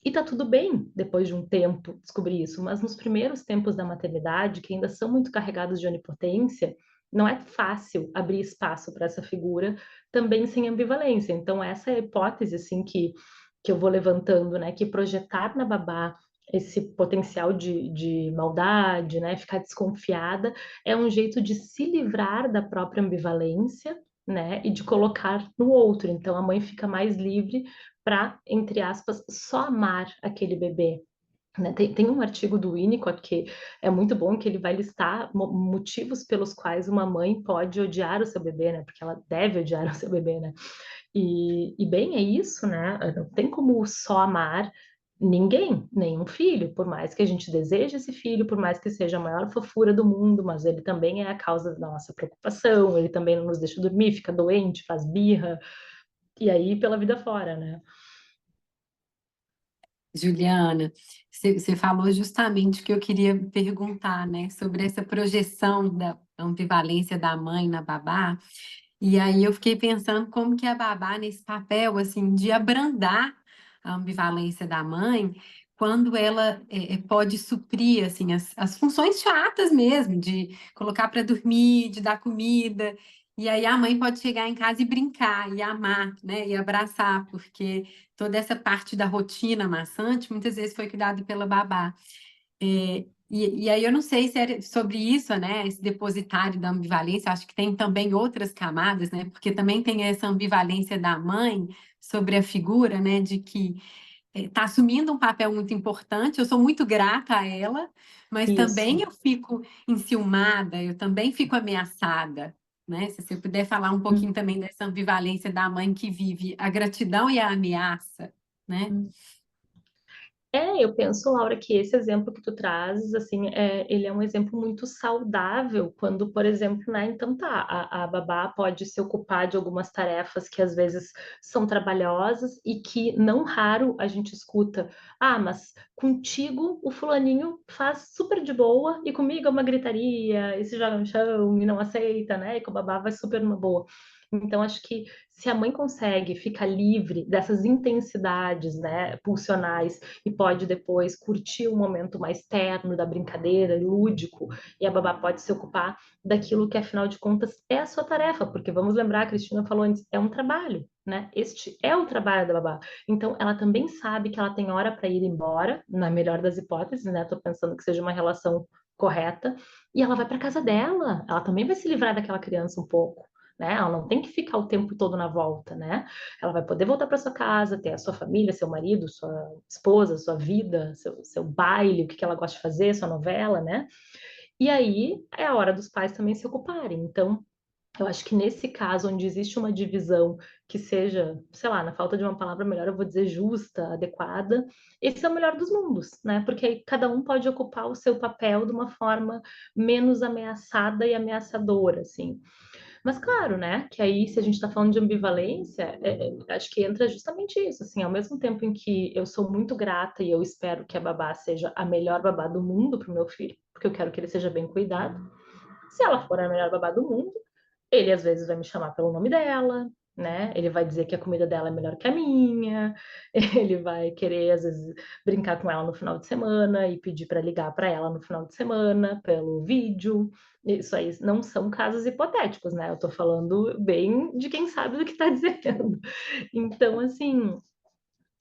e tá tudo bem depois de um tempo descobrir isso, mas nos primeiros tempos da maternidade, que ainda são muito carregados de onipotência, não é fácil abrir espaço para essa figura também sem ambivalência. Então essa é a hipótese assim que eu vou levantando, né, que projetar na babá esse potencial de maldade, né, ficar desconfiada, é um jeito de se livrar da própria ambivalência, né, e de colocar no outro. Então a mãe fica mais livre para, entre aspas, só amar aquele bebê. Né? Tem um artigo do Winnicott que é muito bom, que ele vai listar motivos pelos quais uma mãe pode odiar o seu bebê, né? Porque ela deve odiar o seu bebê, né? E bem, é isso, né? Não tem como só amar ninguém, nenhum filho, por mais que a gente deseje esse filho, por mais que seja a maior fofura do mundo, mas ele também é a causa da nossa preocupação, ele também não nos deixa dormir, fica doente, faz birra, e aí pela vida fora, né? Juliana, você falou justamente o que eu queria perguntar, né, sobre essa projeção da ambivalência da mãe na babá. E aí eu fiquei pensando como que a babá nesse papel assim de abrandar a ambivalência da mãe, quando ela pode suprir assim as funções chatas mesmo, de colocar para dormir, de dar comida. E aí a mãe pode chegar em casa e brincar, e amar, né, e abraçar, porque toda essa parte da rotina maçante muitas vezes foi cuidada pela babá. E aí eu não sei se era sobre isso, né? Esse depositário da ambivalência, acho que tem também outras camadas, né? Porque também tem essa ambivalência da mãe sobre a figura, né? De que está assumindo um papel muito importante, eu sou muito grata a ela, mas também Isso. eu fico enciumada, eu também fico ameaçada, né? Se você puder falar um pouquinho também dessa ambivalência da mãe que vive a gratidão e a ameaça, né? Eu penso, Laura, que esse exemplo que tu trazes, assim, ele é um exemplo muito saudável quando, por exemplo, né, então tá, a babá pode se ocupar de algumas tarefas que às vezes são trabalhosas e que não raro a gente escuta, mas contigo o fulaninho faz super de boa e comigo é uma gritaria, e se joga no chão e não aceita, né, e com a babá vai super numa boa. Então, acho que se a mãe consegue ficar livre dessas intensidades, né, pulsionais, e pode depois curtir um momento mais terno da brincadeira, lúdico, e a babá pode se ocupar daquilo que, afinal de contas, é a sua tarefa, porque vamos lembrar, a Cristina falou antes, é um trabalho, né? Este é o trabalho da babá. Então, ela também sabe que ela tem hora para ir embora, na melhor das hipóteses, né? Tô pensando que seja uma relação correta, e ela vai para casa dela, ela também vai se livrar daquela criança um pouco. Né? Ela não tem que ficar o tempo todo na volta, né? Ela vai poder voltar para sua casa, ter a sua família, seu marido, sua esposa, sua vida, seu baile, o que ela gosta de fazer, sua novela, né? E aí é a hora dos pais também se ocuparem. Então, eu acho que nesse caso, onde existe uma divisão que seja, sei lá, na falta de uma palavra melhor, eu vou dizer justa, adequada, esse é o melhor dos mundos, né? Porque aí cada um pode ocupar o seu papel de uma forma menos ameaçada e ameaçadora, assim. Mas claro, né, que aí se a gente está falando de ambivalência, acho que entra justamente isso, assim, ao mesmo tempo em que eu sou muito grata e eu espero que a babá seja a melhor babá do mundo para o meu filho, porque eu quero que ele seja bem cuidado. Se ela for a melhor babá do mundo, ele às vezes vai me chamar pelo nome dela, né? Ele vai dizer que a comida dela é melhor que a minha, ele vai querer às vezes brincar com ela no final de semana e pedir para ligar para ela no final de semana pelo vídeo. Isso aí não são casos hipotéticos, né? Eu tô falando bem de quem sabe do que tá dizendo. Então, assim,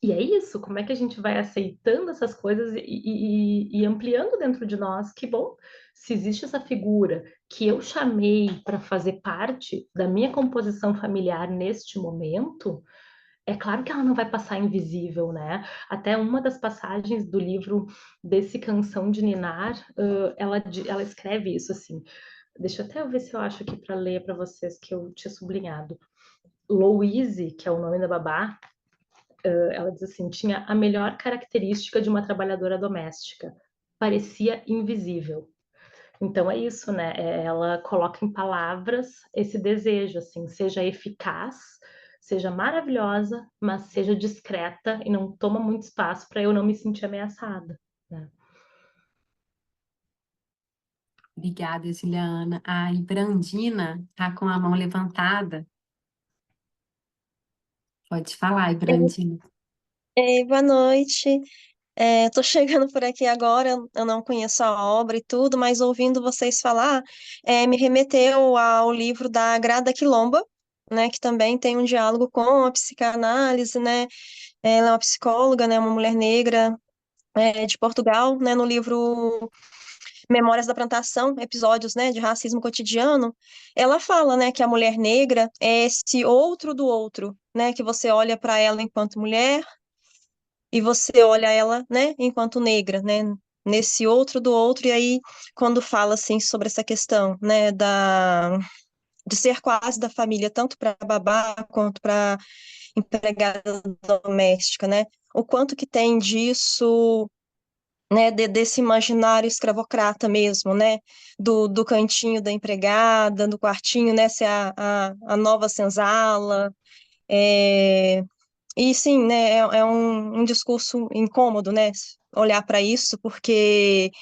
e é isso, como é que a gente vai aceitando essas coisas e ampliando dentro de nós? Que bom, se existe essa figura que eu chamei para fazer parte da minha composição familiar neste momento, é claro que ela não vai passar invisível, né? Até uma das passagens do livro desse Canção de Ninar, ela escreve isso assim. Deixa eu até ver se eu acho aqui para ler para vocês que eu tinha sublinhado. Louise, que é o nome da babá, ela diz assim, tinha a melhor característica de uma trabalhadora doméstica, parecia invisível. Então é isso, né? Ela coloca em palavras esse desejo, assim, seja eficaz, seja maravilhosa, mas seja discreta e não toma muito espaço para eu não me sentir ameaçada, né? Obrigada, Juliana. A Ibrandina está com a mão levantada. Pode falar, Ibrandina. Ei, boa noite. Tô chegando por aqui agora, eu não conheço a obra e tudo, mas ouvindo vocês falar, me remeteu ao livro da Grada Quilomba, né, que também tem um diálogo com a psicanálise, né? Ela é uma psicóloga, né, uma mulher negra, de Portugal, né, no livro Memórias da Plantação, episódios, né, de racismo cotidiano, ela fala, né, que a mulher negra é esse outro do outro, né, que você olha para ela enquanto mulher e você olha ela, né, enquanto negra, né, nesse outro do outro, e aí quando fala, assim, sobre essa questão, né, de ser quase da família, tanto para babá quanto para empregada doméstica, né, o quanto que tem disso, né, desse imaginário escravocrata mesmo, né, do cantinho da empregada, do quartinho, né, ser a nova senzala, é, e sim, né, é um discurso incômodo, né, olhar para isso, porque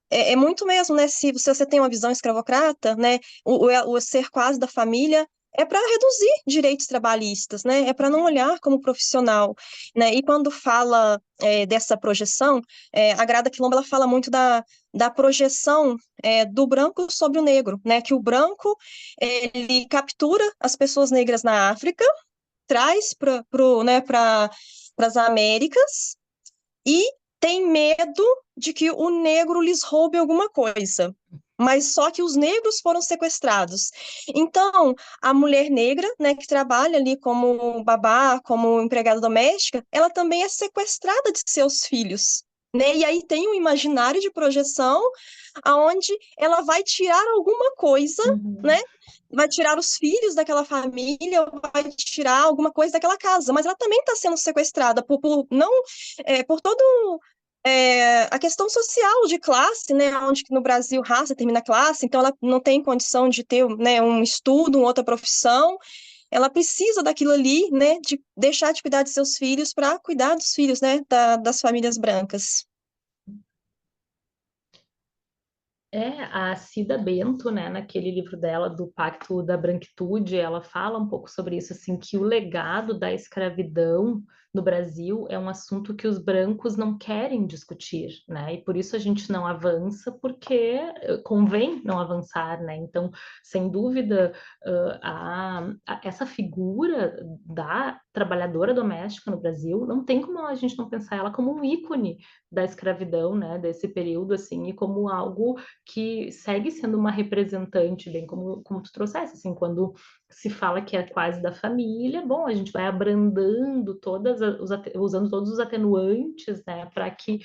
é muito mesmo, né, se você tem uma visão escravocrata, né, o ser quase da família é para reduzir direitos trabalhistas, né, é para não olhar como profissional, né, e quando fala dessa projeção, a Grada Quilomba, ela fala muito da projeção do branco sobre o negro, né, que o branco, ele captura as pessoas negras na África, traz para né, para as Américas e tem medo de que o negro lhes roube alguma coisa. Mas só que os negros foram sequestrados. Então, a mulher negra, né, que trabalha ali como babá, como empregada doméstica, ela também é sequestrada de seus filhos. Né? E aí tem um imaginário de projeção aonde ela vai tirar alguma coisa, né? Vai tirar os filhos daquela família, vai tirar alguma coisa daquela casa, mas ela também está sendo sequestrada por não por todo a questão social de classe, né, onde no Brasil raça termina classe, então ela não tem condição de ter, né, um estudo, uma outra profissão, ela precisa daquilo ali, né, de deixar de cuidar de seus filhos para cuidar dos filhos, né, das famílias brancas. A Cida Bento, né, naquele livro dela do Pacto da Branquitude, ela fala um pouco sobre isso, assim, que o legado da escravidão no Brasil é um assunto que os brancos não querem discutir, né, e por isso a gente não avança, porque convém não avançar, né, então, sem dúvida, essa figura da trabalhadora doméstica no Brasil, não tem como a gente não pensar ela como um ícone da escravidão, né, desse período, assim, e como algo que segue sendo uma representante, bem como tu trouxesse, assim, quando se fala que é quase da família, bom, a gente vai abrandando usando todos os atenuantes, né, para que,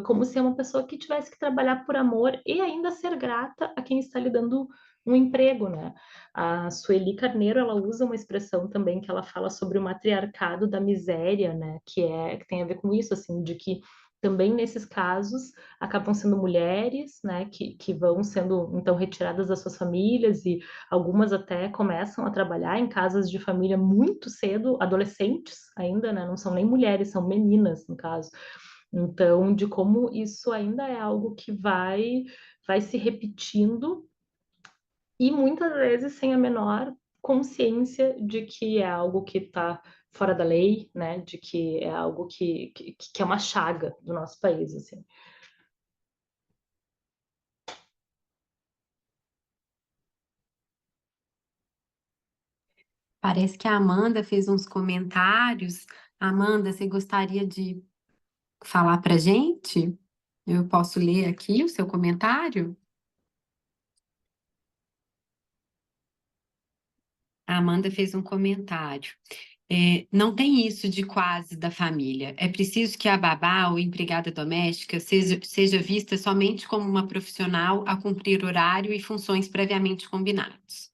como se é uma pessoa que tivesse que trabalhar por amor e ainda ser grata a quem está lhe dando um emprego, né? A Sueli Carneiro, ela usa uma expressão também que ela fala sobre o matriarcado da miséria, né, que tem a ver com isso, assim, de que também nesses casos acabam sendo mulheres, né, que vão sendo então retiradas das suas famílias e algumas até começam a trabalhar em casas de família muito cedo, adolescentes ainda, né, não são nem mulheres, são meninas no caso. Então, de como isso ainda é algo que vai se repetindo e muitas vezes sem a menor consciência de que é algo que está fora da lei, né? De que é algo que é uma chaga do nosso país, assim. Parece que a Amanda fez uns comentários. Amanda, você gostaria de falar para gente? Eu posso ler aqui o seu comentário? A Amanda fez um comentário. Não tem isso de quase da família. É preciso que a babá ou empregada doméstica seja vista somente como uma profissional a cumprir horário e funções previamente combinados.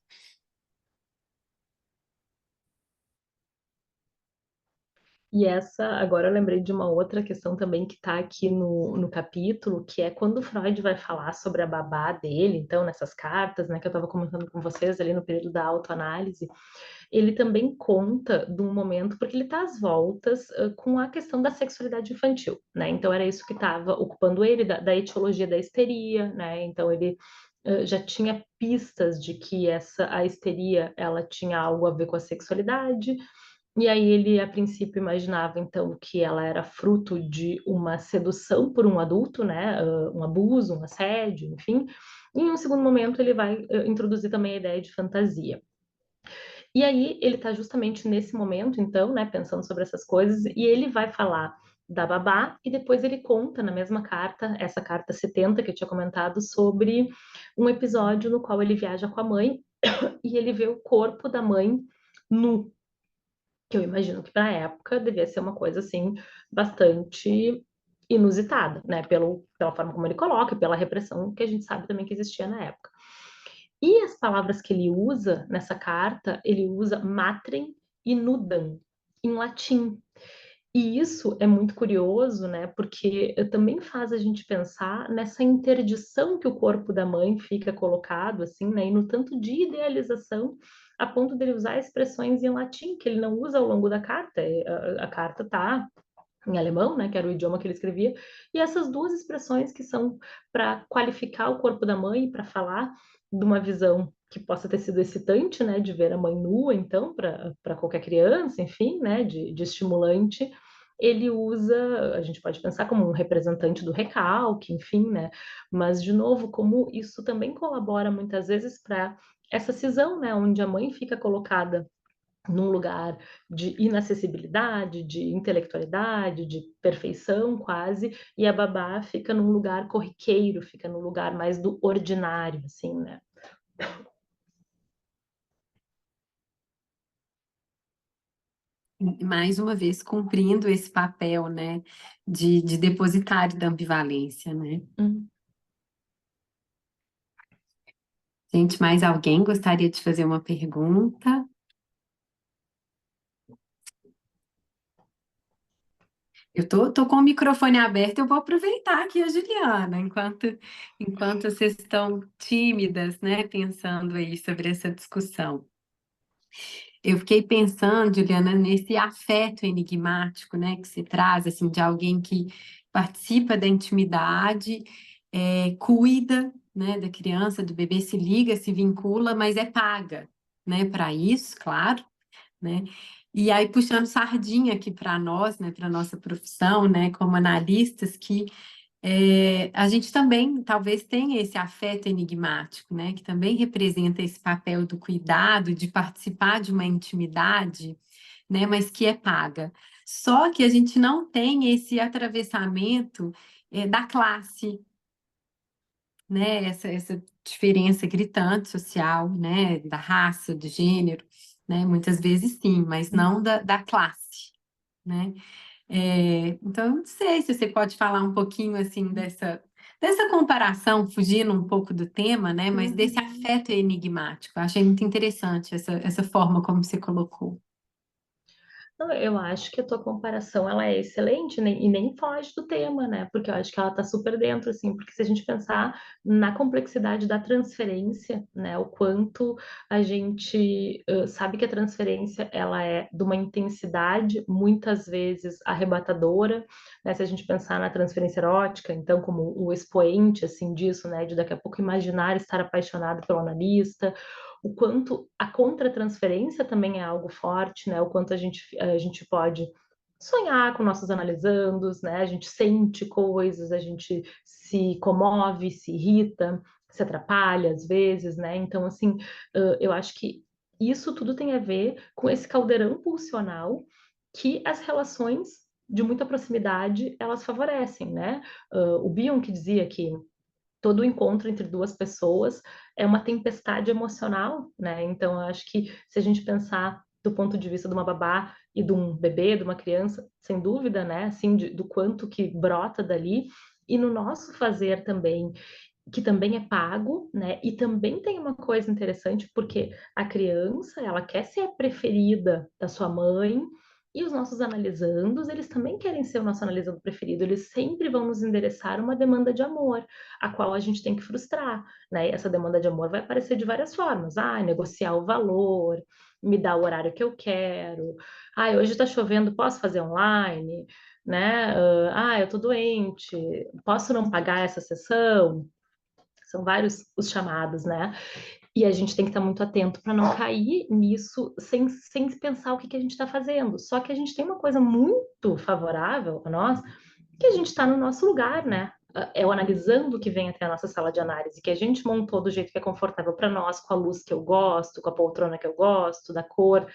E agora eu lembrei de uma outra questão também que está aqui no capítulo, que é quando o Freud vai falar sobre a babá dele, então, nessas cartas, né, que eu estava comentando com vocês ali no período da autoanálise, ele também conta de um momento, porque ele está às voltas com a questão da sexualidade infantil, né? Então era isso que estava ocupando ele, da etiologia da histeria, né? Então ele já tinha pistas de que a histeria ela tinha algo a ver com a sexualidade, e aí ele, a princípio, imaginava, então, que ela era fruto de uma sedução por um adulto, né? Um abuso, um assédio, enfim. E em um segundo momento, ele vai introduzir também a ideia de fantasia. E aí ele está justamente nesse momento, então, né, pensando sobre essas coisas, e ele vai falar da babá, e depois ele conta na mesma carta, essa carta 70 que eu tinha comentado, sobre um episódio no qual ele viaja com a mãe e ele vê o corpo da mãe nu, que eu imagino que para a época devia ser uma coisa assim bastante inusitada, né, pela forma como ele coloca, e pela repressão que a gente sabe também que existia na época. E as palavras que ele usa nessa carta, ele usa matrem e nudam, em latim. E isso é muito curioso, né? Porque também faz a gente pensar nessa interdição que o corpo da mãe fica colocado, assim, né? E no tanto de idealização, a ponto dele usar expressões em latim, que ele não usa ao longo da carta. A carta tá em alemão, né, que era o idioma que ele escrevia, e essas duas expressões que são para qualificar o corpo da mãe e para falar de uma visão que possa ter sido excitante, né, de ver a mãe nua, então, para qualquer criança, enfim, né, de estimulante, ele usa, a gente pode pensar como um representante do recalque, enfim, né, mas, de novo, como isso também colabora muitas vezes para essa cisão, né, onde a mãe fica colocada num lugar de inacessibilidade, de intelectualidade, de perfeição quase, e a babá fica num lugar corriqueiro, fica num lugar mais do ordinário, assim, né? Mais uma vez cumprindo esse papel, né, de depositário da ambivalência, né? Hum. Gente, mais alguém gostaria de fazer uma pergunta? Eu tô com o microfone aberto, eu vou aproveitar aqui a Juliana, enquanto vocês estão tímidas, né, pensando aí sobre essa discussão. Eu fiquei pensando, Juliana, nesse afeto enigmático, né, que se traz, assim, de alguém que participa da intimidade, cuida, né, da criança, do bebê, se liga, se vincula, mas é paga, né, para isso, claro, né? E aí, puxando sardinha aqui para nós, né, para nossa profissão, né, como analistas, que a gente também talvez tenha esse afeto enigmático, né, que também representa esse papel do cuidado, de participar de uma intimidade, né, mas que é paga. Só que a gente não tem esse atravessamento da classe, né, essa diferença gritante social, né, da raça, do gênero, né, muitas vezes sim, mas não da classe, né? Então, não sei se você pode falar um pouquinho assim dessa comparação, fugindo um pouco do tema, né? Mas desse afeto enigmático. Eu achei muito interessante essa forma como você colocou. Não, eu acho que a tua comparação ela é excelente, e nem foge do tema, né? Porque eu acho que ela está super dentro, assim, porque se a gente pensar na complexidade da transferência, né? O quanto a gente sabe que a transferência ela é de uma intensidade muitas vezes arrebatadora, né? Se a gente pensar na transferência erótica, então como o expoente assim disso, né? De daqui a pouco imaginar estar apaixonado pelo analista, o quanto a contratransferência também é algo forte, né? O quanto a gente pode sonhar com nossos analisandos, né? A gente sente coisas, a gente se comove, se irrita, se atrapalha às vezes, né? Então, assim, eu acho que isso tudo tem a ver com esse caldeirão pulsional que as relações de muita proximidade elas favorecem, né? O Bion que dizia que todo encontro entre duas pessoas é uma tempestade emocional, né? Então, eu acho que se a gente pensar do ponto de vista de uma babá e de um bebê, de uma criança, sem dúvida, né? Assim, do quanto que brota dali. E no nosso fazer também, que também é pago, né? E também tem uma coisa interessante, porque a criança, ela quer ser a preferida da sua mãe, E os nossos analisandos, eles também querem ser o nosso analisando preferido, eles sempre vão nos endereçar uma demanda de amor, a qual a gente tem que frustrar, né? E essa demanda de amor vai aparecer de várias formas. Ah, negociar o valor, me dar o horário que eu quero. Ah, hoje está chovendo, posso fazer online? Né? Eu tô doente, posso não pagar essa sessão? São vários os chamados, né? E a gente tem que estar muito atento para não cair nisso sem pensar o que a gente está fazendo. Só que a gente tem uma coisa muito favorável a nós, que a gente está no nosso lugar, né? É o analisando que vem até a nossa sala de análise, que a gente montou do jeito que é confortável para nós, com a luz que eu gosto, com a poltrona que eu gosto, da cor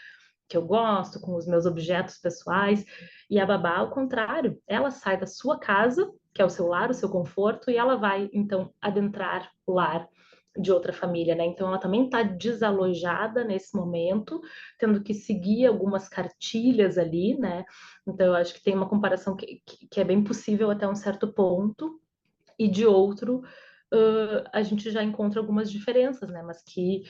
que eu gosto, com os meus objetos pessoais. E a babá, ao contrário, ela sai da sua casa, que é o seu lar, o seu conforto, e ela vai, então, adentrar o lar de outra família, né? Então ela também está desalojada nesse momento, tendo que seguir algumas cartilhas ali, né? Então eu acho que tem uma comparação que é bem possível até um certo ponto, e de outro a gente já encontra algumas diferenças, né? Mas que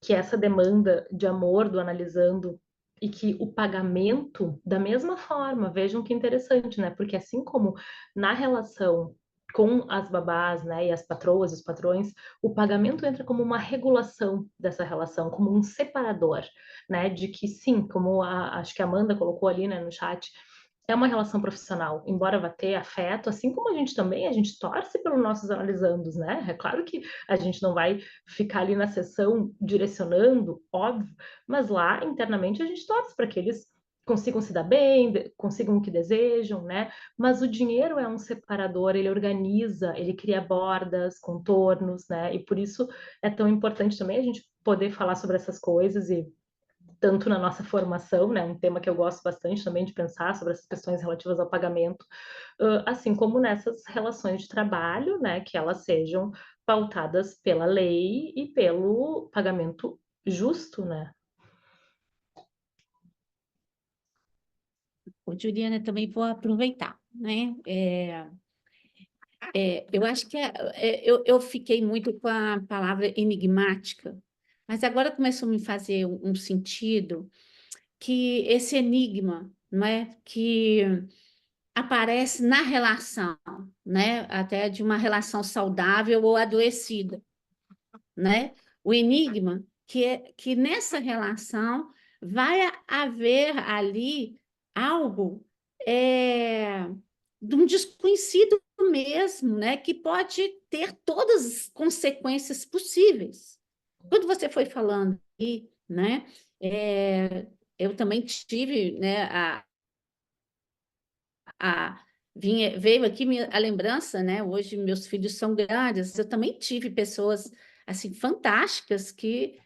essa demanda de amor do analisando e que o pagamento da mesma forma, vejam que interessante, né? Porque assim como na relação com as babás, né, e as patroas, os patrões, o pagamento entra como uma regulação dessa relação, como um separador, né, de que sim, como acho que a Amanda colocou ali, né, no chat, é uma relação profissional, embora vá ter afeto, assim como a gente também, a gente torce pelos nossos analisandos, né? É claro que a gente não vai ficar ali na sessão direcionando, óbvio, mas lá internamente a gente torce para que eles consigam se dar bem, consigam o que desejam, né? Mas o dinheiro é um separador, ele organiza, ele cria bordas, contornos, né? E por isso é tão importante também a gente poder falar sobre essas coisas e tanto na nossa formação, né, um tema que eu gosto bastante também de pensar sobre essas questões relativas ao pagamento, assim como nessas relações de trabalho, né, que elas sejam pautadas pela lei e pelo pagamento justo, né? Ô, Juliana, também vou aproveitar, né? Eu acho que eu fiquei muito com a palavra enigmática, mas agora começou a me fazer um sentido que esse enigma, não é? Que aparece na relação, né? Até de uma relação saudável ou adoecida, né? O enigma que nessa relação vai haver ali algo de um desconhecido mesmo, né? Que pode ter todas as consequências possíveis. Quando você foi falando aí, né? Eu também tive, né? Veio aqui a lembrança, né? Hoje meus filhos são grandes, eu também tive pessoas assim fantásticas que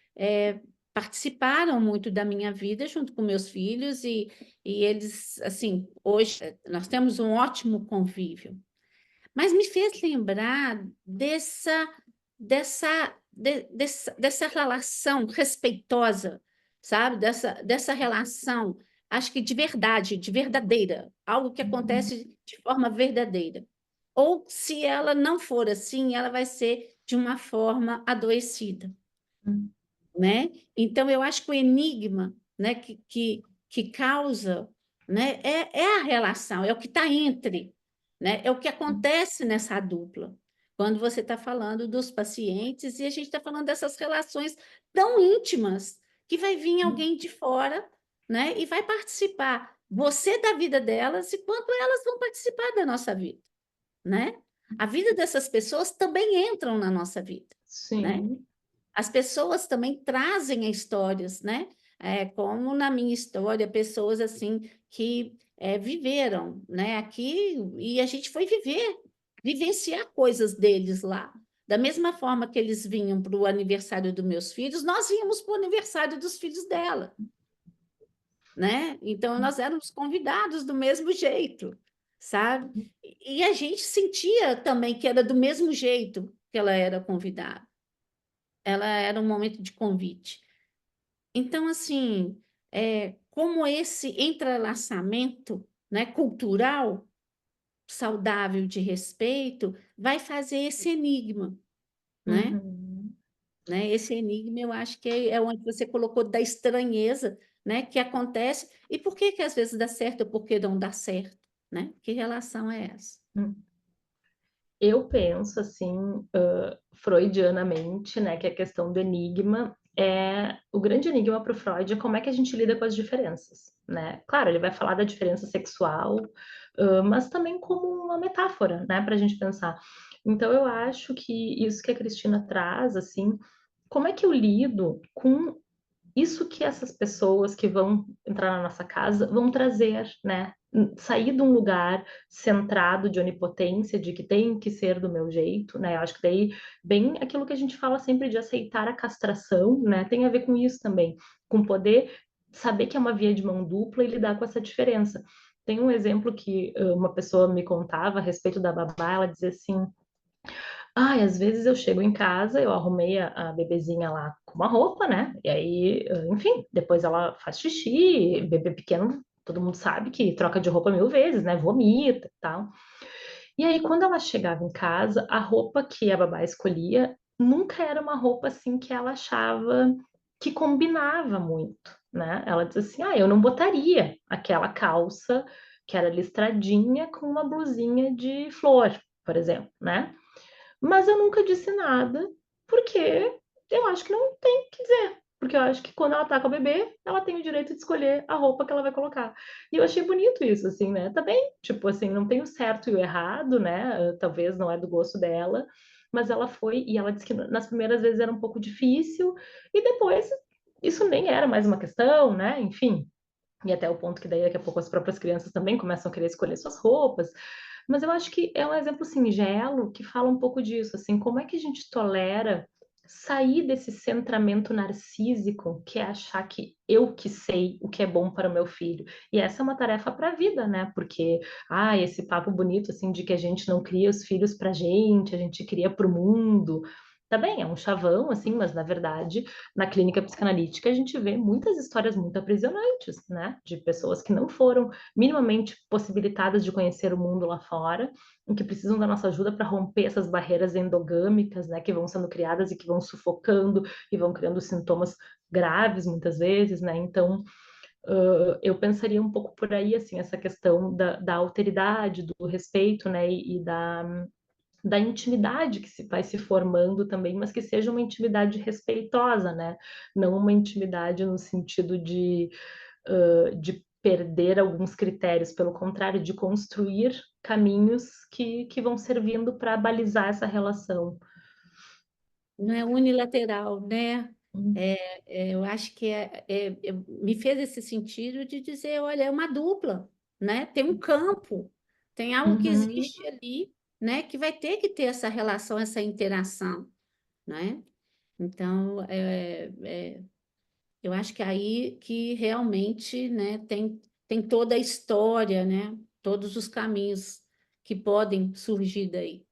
participaram muito da minha vida junto com meus filhos e eles assim hoje nós temos um ótimo convívio. Mas me fez lembrar dessa relação respeitosa, sabe? Dessa relação, acho que de verdade, de verdadeira, algo que acontece de forma verdadeira. Ou se ela não for assim, ela vai ser de uma forma adoecida, né? Então, eu acho que o enigma, né, que causa, né, é a relação, é o que está entre, né? É o que acontece nessa dupla. Quando você está falando dos pacientes e a gente está falando dessas relações tão íntimas que vai vir alguém de fora, né, e vai participar, você da vida delas, e quanto elas vão participar da nossa vida, né? A vida dessas pessoas também entram na nossa vida, né? Sim. As pessoas também trazem histórias, né? Como na minha história, pessoas assim que viveram, né? Aqui e a gente foi vivenciar coisas deles lá. Da mesma forma que eles vinham para o aniversário dos meus filhos, nós íamos para o aniversário dos filhos dela, né? Então nós éramos convidados do mesmo jeito, sabe? E a gente sentia também que era do mesmo jeito que ela era convidada. Ela era um momento de convite. Então, assim, como esse entrelaçamento, né, cultural, saudável, de respeito, vai fazer esse enigma, né? Uhum. Esse enigma, eu acho que é onde você colocou da estranheza, né, que acontece, e por que que às vezes dá certo ou por que não dá certo, né? Que relação é essa? Eu penso assim, freudianamente, né, que a questão do enigma é o grande enigma para o Freud é como é que a gente lida com as diferenças, né? Claro, ele vai falar da diferença sexual, mas também como uma metáfora, né, para a gente pensar. Então, eu acho que isso que a Cristina traz, assim, como é que eu lido com isso que essas pessoas que vão entrar na nossa casa vão trazer, né? Sair de um lugar centrado de onipotência, de que tem que ser do meu jeito, né? Eu acho que daí, bem aquilo que a gente fala sempre de aceitar a castração, né? Tem a ver com isso também, com poder saber que é uma via de mão dupla e lidar com essa diferença. Tem um exemplo que uma pessoa me contava a respeito da babá, ela dizia assim: ai, às vezes eu chego em casa, eu arrumei a bebezinha lá com uma roupa, né? E aí, enfim, depois ela faz xixi, bebê pequeno, todo mundo sabe que troca de roupa 1000 vezes, né? Vomita e tal. E aí, quando ela chegava em casa, a roupa que a babá escolhia nunca era uma roupa assim que ela achava que combinava muito, né? Ela dizia assim: ah, eu não botaria aquela calça que era listradinha com uma blusinha de flor, por exemplo, né? Mas eu nunca disse nada, porque eu acho que não tem que dizer. Porque eu acho que quando ela tá com a bebê, ela tem o direito de escolher a roupa que ela vai colocar. E eu achei bonito isso, assim, né? Também, tipo assim, não tem o certo e o errado, né? Talvez não é do gosto dela, mas ela foi, e ela disse que nas primeiras vezes era um pouco difícil, e depois isso nem era mais uma questão, né? Enfim, e até o ponto que daí daqui a pouco as próprias crianças também começam a querer escolher suas roupas. Mas eu acho que é um exemplo singelo que fala um pouco disso, assim, como é que a gente tolera sair desse centramento narcísico, que é achar que eu que sei o que é bom para o meu filho. E essa é uma tarefa para a vida, né? Porque, esse papo bonito, assim, de que a gente não cria os filhos para a gente cria para o mundo. Tá bem, é um chavão, assim, mas na verdade, na clínica psicanalítica, a gente vê muitas histórias muito aprisionantes, né? De pessoas que não foram minimamente possibilitadas de conhecer o mundo lá fora, e que precisam da nossa ajuda para romper essas barreiras endogâmicas, né? Que vão sendo criadas e que vão sufocando e vão criando sintomas graves muitas vezes, né? Então, eu pensaria um pouco por aí, assim, essa questão da alteridade, do respeito, né? E da intimidade que se vai se formando também, mas que seja uma intimidade respeitosa, né? Não uma intimidade no sentido de perder alguns critérios, pelo contrário, de construir caminhos que vão servindo para balizar essa relação. Não é unilateral, né? Hum. Eu acho que me fez esse sentido de dizer, olha, é uma dupla, né? Tem um campo, tem algo que Uhum. existe ali, né? Que vai ter que ter essa relação, essa interação, né? Então, eu acho que é aí que realmente, né, tem toda a história, né? Todos os caminhos que podem surgir daí.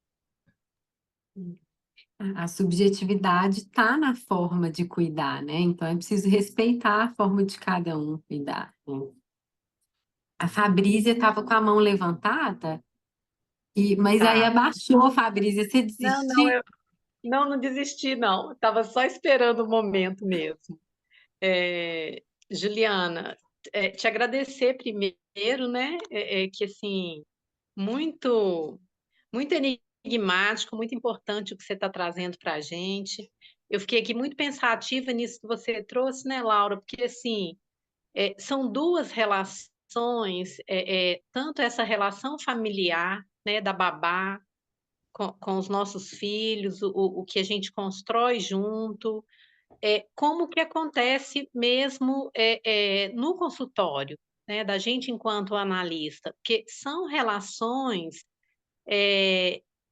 A subjetividade está na forma de cuidar, né? Então é preciso respeitar a forma de cada um cuidar, né? A Fabrícia estava com a mão levantada, mas aí Tá. abaixou, Fabrícia, você Não, não, desistiu? não desisti, não. Estava só esperando o momento mesmo. Juliana, te agradecer primeiro, né? Que assim, muito, muito enigmático, muito importante o que você está trazendo para a gente. Eu fiquei aqui muito pensativa nisso que você trouxe, né, Laura? Porque assim, são duas relações, tanto essa relação familiar, né, da babá com os nossos filhos, o que a gente constrói junto, como que acontece mesmo no consultório, né, da gente enquanto analista, porque são relações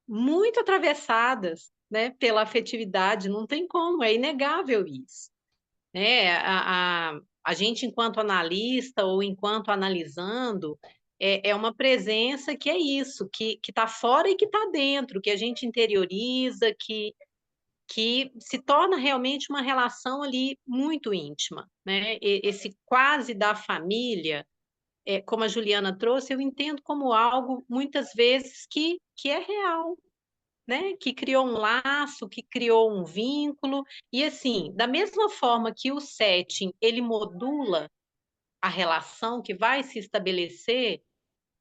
muito atravessadas, né, pela afetividade, não tem como, é inegável isso, né? A gente, enquanto analista ou enquanto analisando, é uma presença que é isso, que está fora e que está dentro, que a gente interioriza, que se torna realmente uma relação ali muito íntima, né? Esse quase da família, como a Juliana trouxe, eu entendo como algo, muitas vezes, que é real, né? Que criou um laço, que criou um vínculo, e assim, da mesma forma que o setting, ele modula a relação que vai se estabelecer,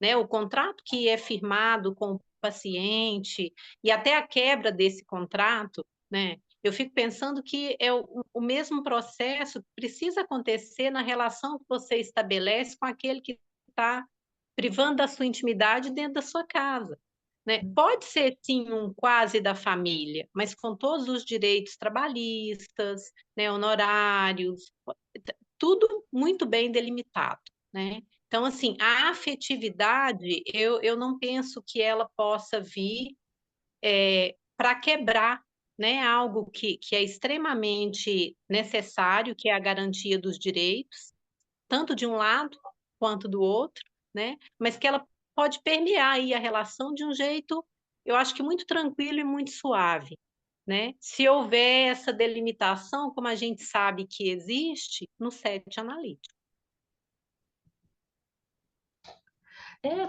né, o contrato que é firmado com o paciente e até a quebra desse contrato, né, eu fico pensando que é o mesmo processo que precisa acontecer na relação que você estabelece com aquele que está privando da sua intimidade dentro da sua casa, né. Pode ser sim um quase da família, mas com todos os direitos trabalhistas, né, honorários, tudo muito bem delimitado, né. Então, assim, a afetividade, eu não penso que ela possa vir, para quebrar, né, algo que é extremamente necessário, que é a garantia dos direitos, tanto de um lado quanto do outro, né, mas que ela pode permear aí a relação de um jeito, eu acho que muito tranquilo e muito suave, né. Se houver essa delimitação, como a gente sabe que existe, no set analítico.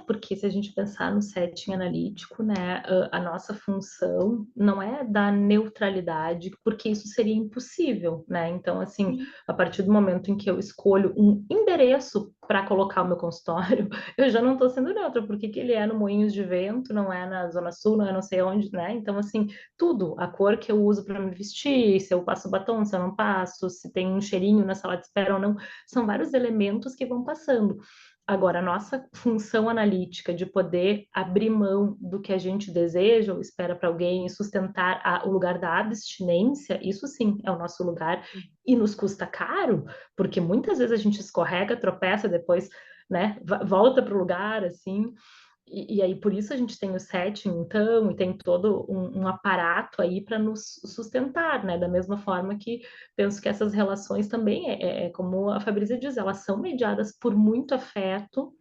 Porque se a gente pensar no setting analítico, né, a nossa função não é dar neutralidade, porque isso seria impossível, né? Então, assim, Sim. a partir do momento em que eu escolho um endereço para colocar o meu consultório, eu já não estou sendo neutra, porque que ele é no Moinhos de Vento, não é na Zona Sul, não é não sei onde, né? Então, assim, tudo, a cor que eu uso para me vestir, se eu passo batom, se eu não passo, se tem um cheirinho na sala de espera ou não, são vários elementos que vão passando. Agora, a nossa função analítica de poder abrir mão do que a gente deseja ou espera para alguém e sustentar o lugar da abstinência, isso sim é o nosso lugar e nos custa caro, porque muitas vezes a gente escorrega, tropeça, depois, né, volta para o lugar, assim. E aí, por isso a gente tem o setting, então, e tem todo um aparato aí para nos sustentar, né? Da mesma forma que penso que essas relações também, como a Fabrícia diz, elas são mediadas por muito afeto,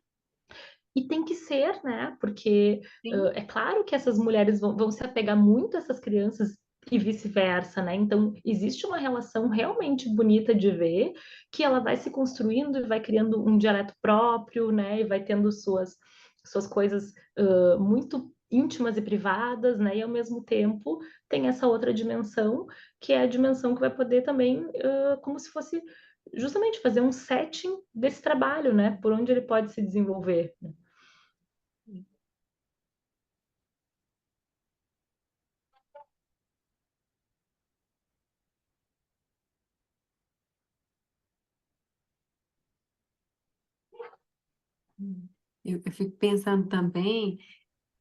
e tem que ser, né? Porque Sim. é claro que essas mulheres vão se apegar muito a essas crianças e vice-versa, né? Então, existe uma relação realmente bonita de ver, que ela vai se construindo e vai criando um dialeto próprio, né? E vai tendo suas coisas muito íntimas e privadas, né? E ao mesmo tempo tem essa outra dimensão, que é a dimensão que vai poder também, como se fosse justamente fazer um setting desse trabalho, né? Por onde ele pode se desenvolver. Eu fico pensando também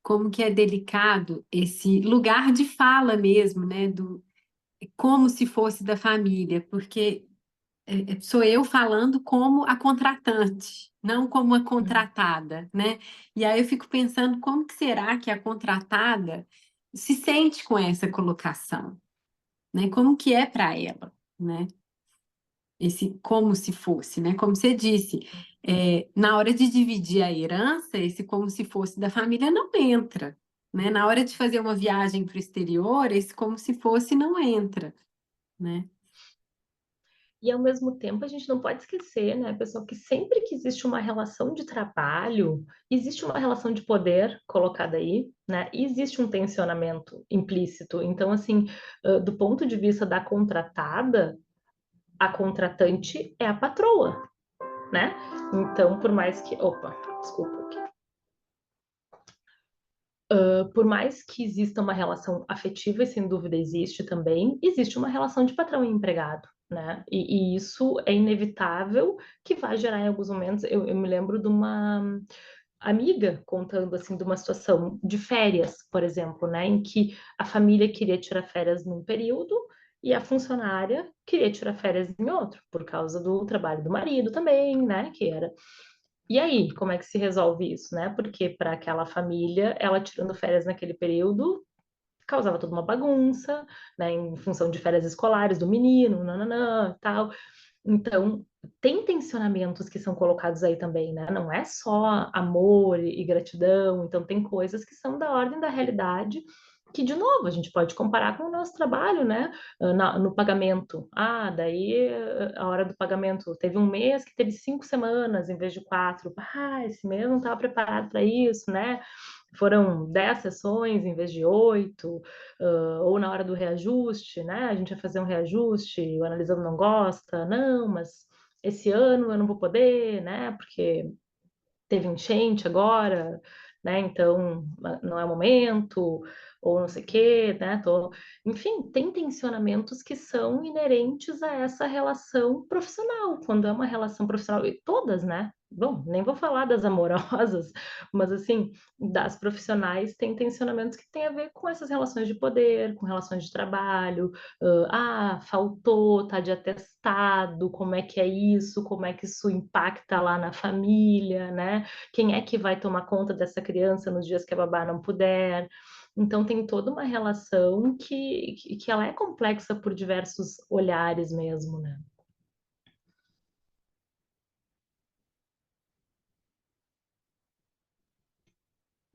como que é delicado esse lugar de fala mesmo, né? Como se fosse da família, porque sou eu falando como a contratante, não como a contratada, né? E aí eu fico pensando como que será que a contratada se sente com essa colocação, né? Como que é para ela, né? Esse como se fosse, né? Como você disse, na hora de dividir a herança, esse como se fosse da família não entra, né? Na hora de fazer uma viagem para o exterior, esse como se fosse não entra, né? E ao mesmo tempo a gente não pode esquecer, né, pessoal, que sempre que existe uma relação de trabalho, existe uma relação de poder colocada aí, né? E existe um tensionamento implícito. Então, assim, do ponto de vista da contratada, a contratante é a patroa, né? Então, por mais que. Opa, desculpa aqui. Por mais que exista uma relação afetiva, e sem dúvida existe também, existe uma relação de patrão e empregado, né? E isso é inevitável que vai gerar em alguns momentos. Eu me lembro de uma amiga contando assim de uma situação de férias, por exemplo, né, em que a família queria tirar férias num período e a funcionária queria tirar férias em outro, por causa do trabalho do marido também, né, que era. E aí, como é que se resolve isso, né? Porque para aquela família, ela tirando férias naquele período causava toda uma bagunça, né, em função de férias escolares do menino, nananã, tal. Então, tem tensionamentos que são colocados aí também, né? Não é só amor e gratidão, então tem coisas que são da ordem da realidade, que, de novo, a gente pode comparar com o nosso trabalho, né? No pagamento. Ah, daí a hora do pagamento. Teve um mês que teve 5 semanas em vez de 4. Ah, esse mês não estava preparado para isso, né? Foram 10 sessões em vez de 8, ou na hora do reajuste, né? A gente vai fazer um reajuste, o analisando não gosta, não, mas esse ano eu não vou poder, né? Porque teve enchente agora, né? Então não é o momento, ou não sei o quê, né? Enfim, tem tensionamentos que são inerentes a essa relação profissional, quando é uma relação profissional, e todas, né? Bom, nem vou falar das amorosas, mas assim, das profissionais tem tensionamentos que têm a ver com essas relações de poder, com relações de trabalho, faltou, tá de atestado, como é que é isso, como é que isso impacta lá na família, né? Quem é que vai tomar conta dessa criança nos dias que a babá não puder? Então tem toda uma relação que ela é complexa por diversos olhares mesmo, né?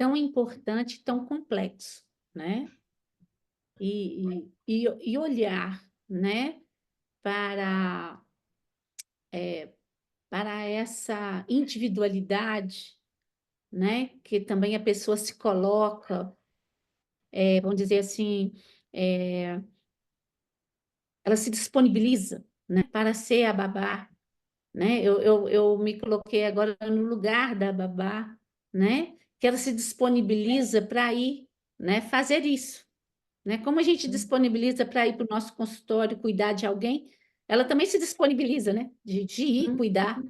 Tão importante, tão complexo, né? E olhar, né, para, para essa individualidade, né, que também a pessoa se coloca, vamos dizer assim, ela se disponibiliza, né, para ser a babá, né? Eu me coloquei agora no lugar da babá, né? Que ela se disponibiliza para ir, né, fazer isso, né? Como a gente disponibiliza para ir para o nosso consultório cuidar de alguém, ela também se disponibiliza, né? De ir cuidar,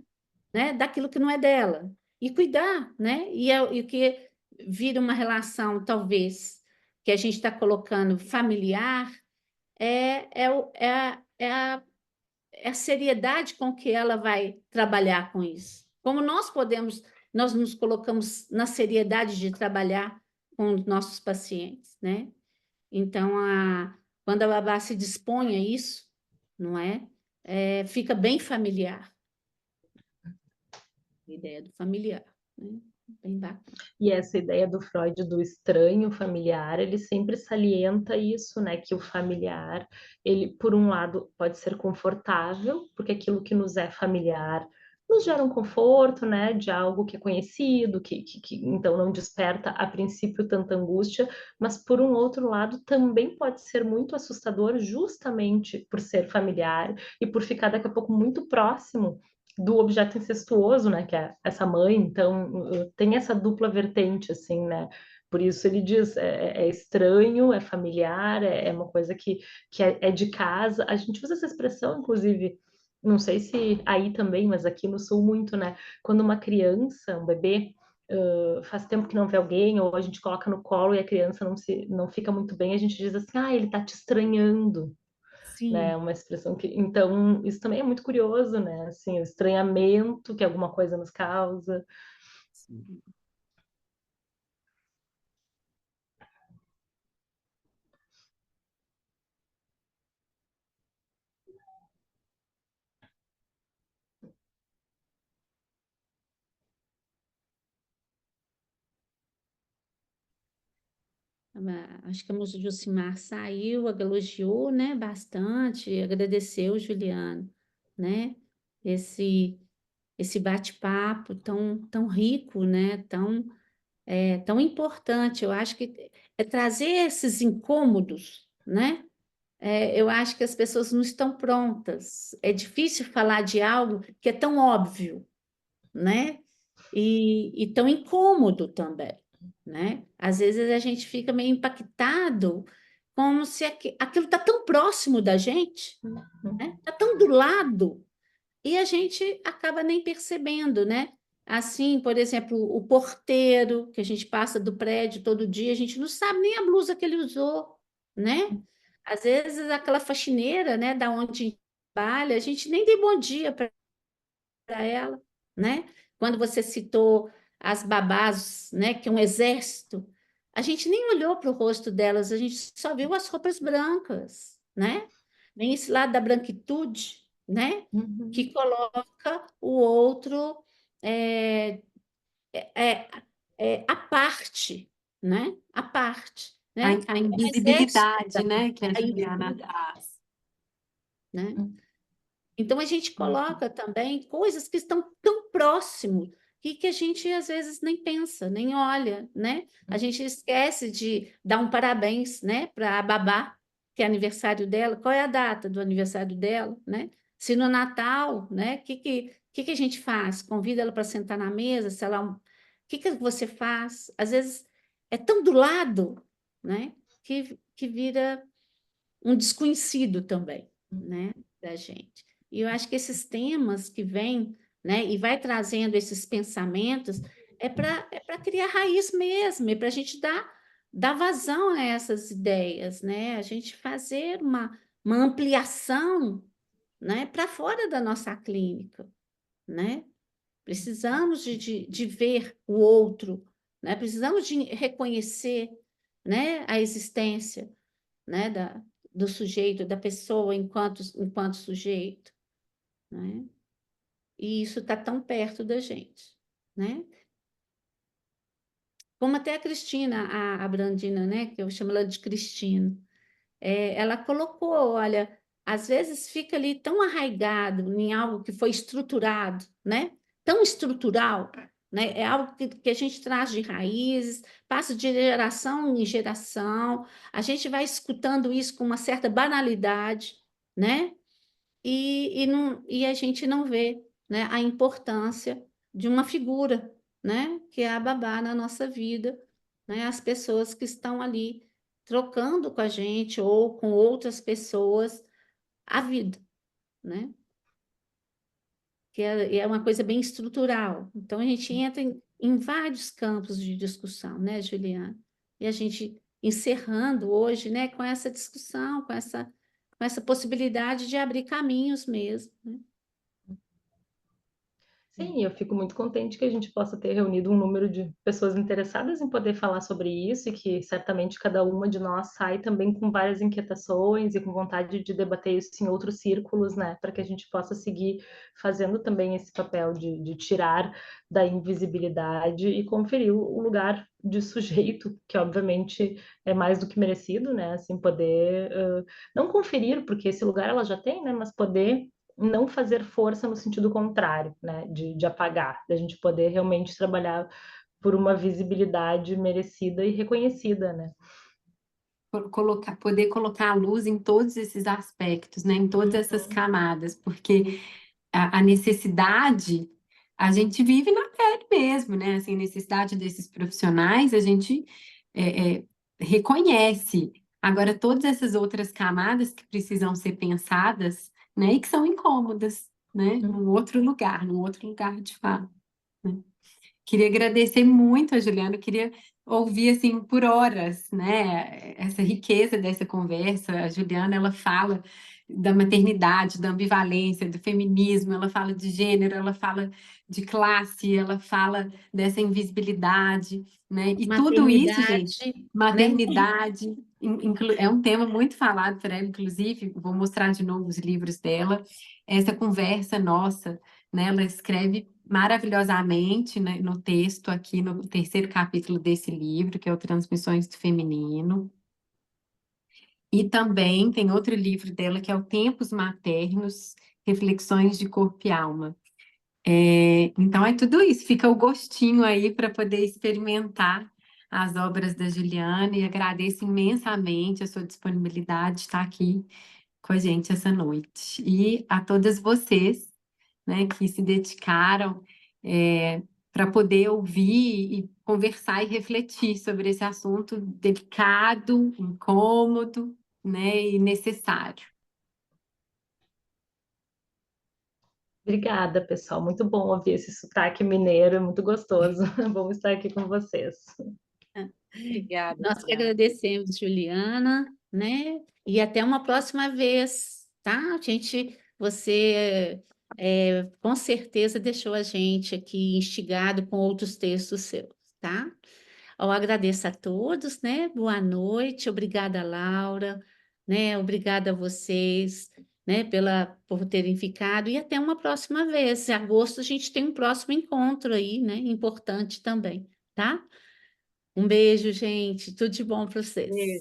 né? Daquilo que não é dela e cuidar, né? E que vira uma relação, talvez, que a gente está colocando familiar, é a seriedade com que ela vai trabalhar com isso. Como nós nos colocamos na seriedade de trabalhar com os nossos pacientes, né? Então, quando a babá se dispõe a isso, não é? Fica bem familiar. A ideia do familiar, né? Bem bacana. E essa ideia do Freud do estranho familiar, ele sempre salienta isso, né? Que o familiar, ele, por um lado, pode ser confortável, porque aquilo que nos é familiar nos gera um conforto, né? De algo que é conhecido, que então não desperta a princípio tanta angústia, mas por um outro lado também pode ser muito assustador, justamente por ser familiar e por ficar daqui a pouco muito próximo do objeto incestuoso, né, que é essa mãe, então tem essa dupla vertente, assim, né, por isso ele diz, é estranho, é familiar, é uma coisa que é de casa, a gente usa essa expressão, inclusive, não sei se aí também, mas aqui no Sul muito, né, quando uma criança, um bebê, faz tempo que não vê alguém, ou a gente coloca no colo e a criança não fica muito bem, a gente diz assim, ele tá te estranhando, né? Sim. Uma expressão que. Então, isso também é muito curioso, né? Assim, o estranhamento que alguma coisa nos causa. Sim. Acho que a moça Jucimar saiu, elogiou, né, bastante, agradeceu, Juliano, né, esse bate-papo tão rico, né, tão importante. Eu acho que é trazer esses incômodos, né? Eu acho que as pessoas não estão prontas. É difícil falar de algo que é tão óbvio, né? E tão incômodo também, né? Às vezes a gente fica meio impactado, como se aquilo está tão próximo da gente, né? Está tão do lado, e a gente acaba nem percebendo, né? Assim, por exemplo, o porteiro, que a gente passa do prédio todo dia, a gente não sabe nem a blusa que ele usou, né? Às vezes aquela faxineira, né, da onde a gente trabalha, a gente nem deu bom dia para ela, né? Quando você citou as babás, né, que é um exército, a gente nem olhou para o rosto delas, a gente só viu as roupas brancas, né? Vem esse lado da branquitude, né? Que coloca o outro é, é, à parte, né? À parte, A, né? a É um exército invisibilidade, também, né, que a a Juliana invisibilidade, traz. né? Então, a gente coloca também coisas que estão tão próximo e que a gente, às vezes, nem pensa, nem olha, né? A gente esquece de dar um parabéns, né, para a babá, que é aniversário dela. Qual é a data do aniversário dela, né? Se no Natal, né, que a gente faz? Convida ela para sentar na mesa, sei lá, o que você faz? Às vezes é tão do lado, né, que vira um desconhecido também, né, da gente. E eu acho que esses temas que vêm, né, e vai trazendo esses pensamentos, é para criar raiz mesmo, é para a gente dar vazão a essas ideias, né, a gente fazer uma ampliação, né, para fora da nossa clínica, né? Precisamos de ver o outro, né? Precisamos de reconhecer, né, a existência, né, do sujeito, da pessoa enquanto sujeito, né? E isso está tão perto da gente, né? Como até a Cristina, a Brandina, né, que eu chamo ela de Cristina, ela colocou, olha, às vezes fica ali tão arraigado em algo que foi estruturado, né? Tão estrutural, né? É algo que a gente traz de raízes, passa de geração em geração, a gente vai escutando isso com uma certa banalidade, né? E a gente não vê, né, a importância de uma figura, né, que é a babá na nossa vida, né, as pessoas que estão ali trocando com a gente ou com outras pessoas a vida, né? Que é uma coisa bem estrutural. Então, a gente entra em vários campos de discussão, né, Juliana? E a gente encerrando hoje, né, com essa discussão, com essa possibilidade de abrir caminhos mesmo, né? Sim, eu fico muito contente que a gente possa ter reunido um número de pessoas interessadas em poder falar sobre isso e que certamente cada uma de nós sai também com várias inquietações e com vontade de debater isso em outros círculos, né, para que a gente possa seguir fazendo também esse papel de tirar da invisibilidade e conferir o lugar de sujeito, que obviamente é mais do que merecido, né, assim, poder, não conferir, porque esse lugar ela já tem, né, mas poder não fazer força no sentido contrário, né, de apagar, da gente poder realmente trabalhar por uma visibilidade merecida e reconhecida, né? Poder colocar a luz em todos esses aspectos, né, em todas essas camadas, porque a necessidade a gente vive na pele mesmo, né? Assim, a necessidade desses profissionais a gente reconhece. Agora, todas essas outras camadas que precisam ser pensadas, né, e que são incômodas, né, num outro lugar de fala, né? Queria agradecer muito a Juliana, eu queria ouvir assim por horas, né? Essa riqueza dessa conversa. A Juliana, ela fala da maternidade, da ambivalência, do feminismo, ela fala de gênero, ela fala de classe, ela fala dessa invisibilidade, né? E tudo isso, gente, Maternidade, né? maternidade, é um tema muito falado por ela, inclusive, vou mostrar de novo os livros dela. Essa conversa nossa, né? Ela escreve maravilhosamente, né, no texto aqui no terceiro capítulo desse livro, que é o Transmissões do Feminino. E também tem outro livro dela, que é o Tempos Maternos, Reflexões de Corpo e Alma. Então é tudo isso, fica o gostinho aí para poder experimentar as obras da Juliana e agradeço imensamente a sua disponibilidade de estar aqui com a gente essa noite. E a todas vocês, né, que se dedicaram para poder ouvir e conversar e refletir sobre esse assunto delicado, incômodo, né, e necessário. Obrigada, pessoal. Muito bom ouvir esse sotaque mineiro, é muito gostoso. Vamos estar aqui com vocês. Obrigada, Nós que Juliana. agradecemos, Juliana, né? E até uma próxima vez, tá? Você com certeza deixou a gente aqui instigado com outros textos seus, tá? Eu agradeço a todos, né? Boa noite, obrigada, Laura, né? Obrigada a vocês, né? Por terem ficado e até uma próxima vez. Em agosto a gente tem um próximo encontro aí, né? Importante também, tá? Um beijo, gente. Tudo de bom para vocês. Beijo.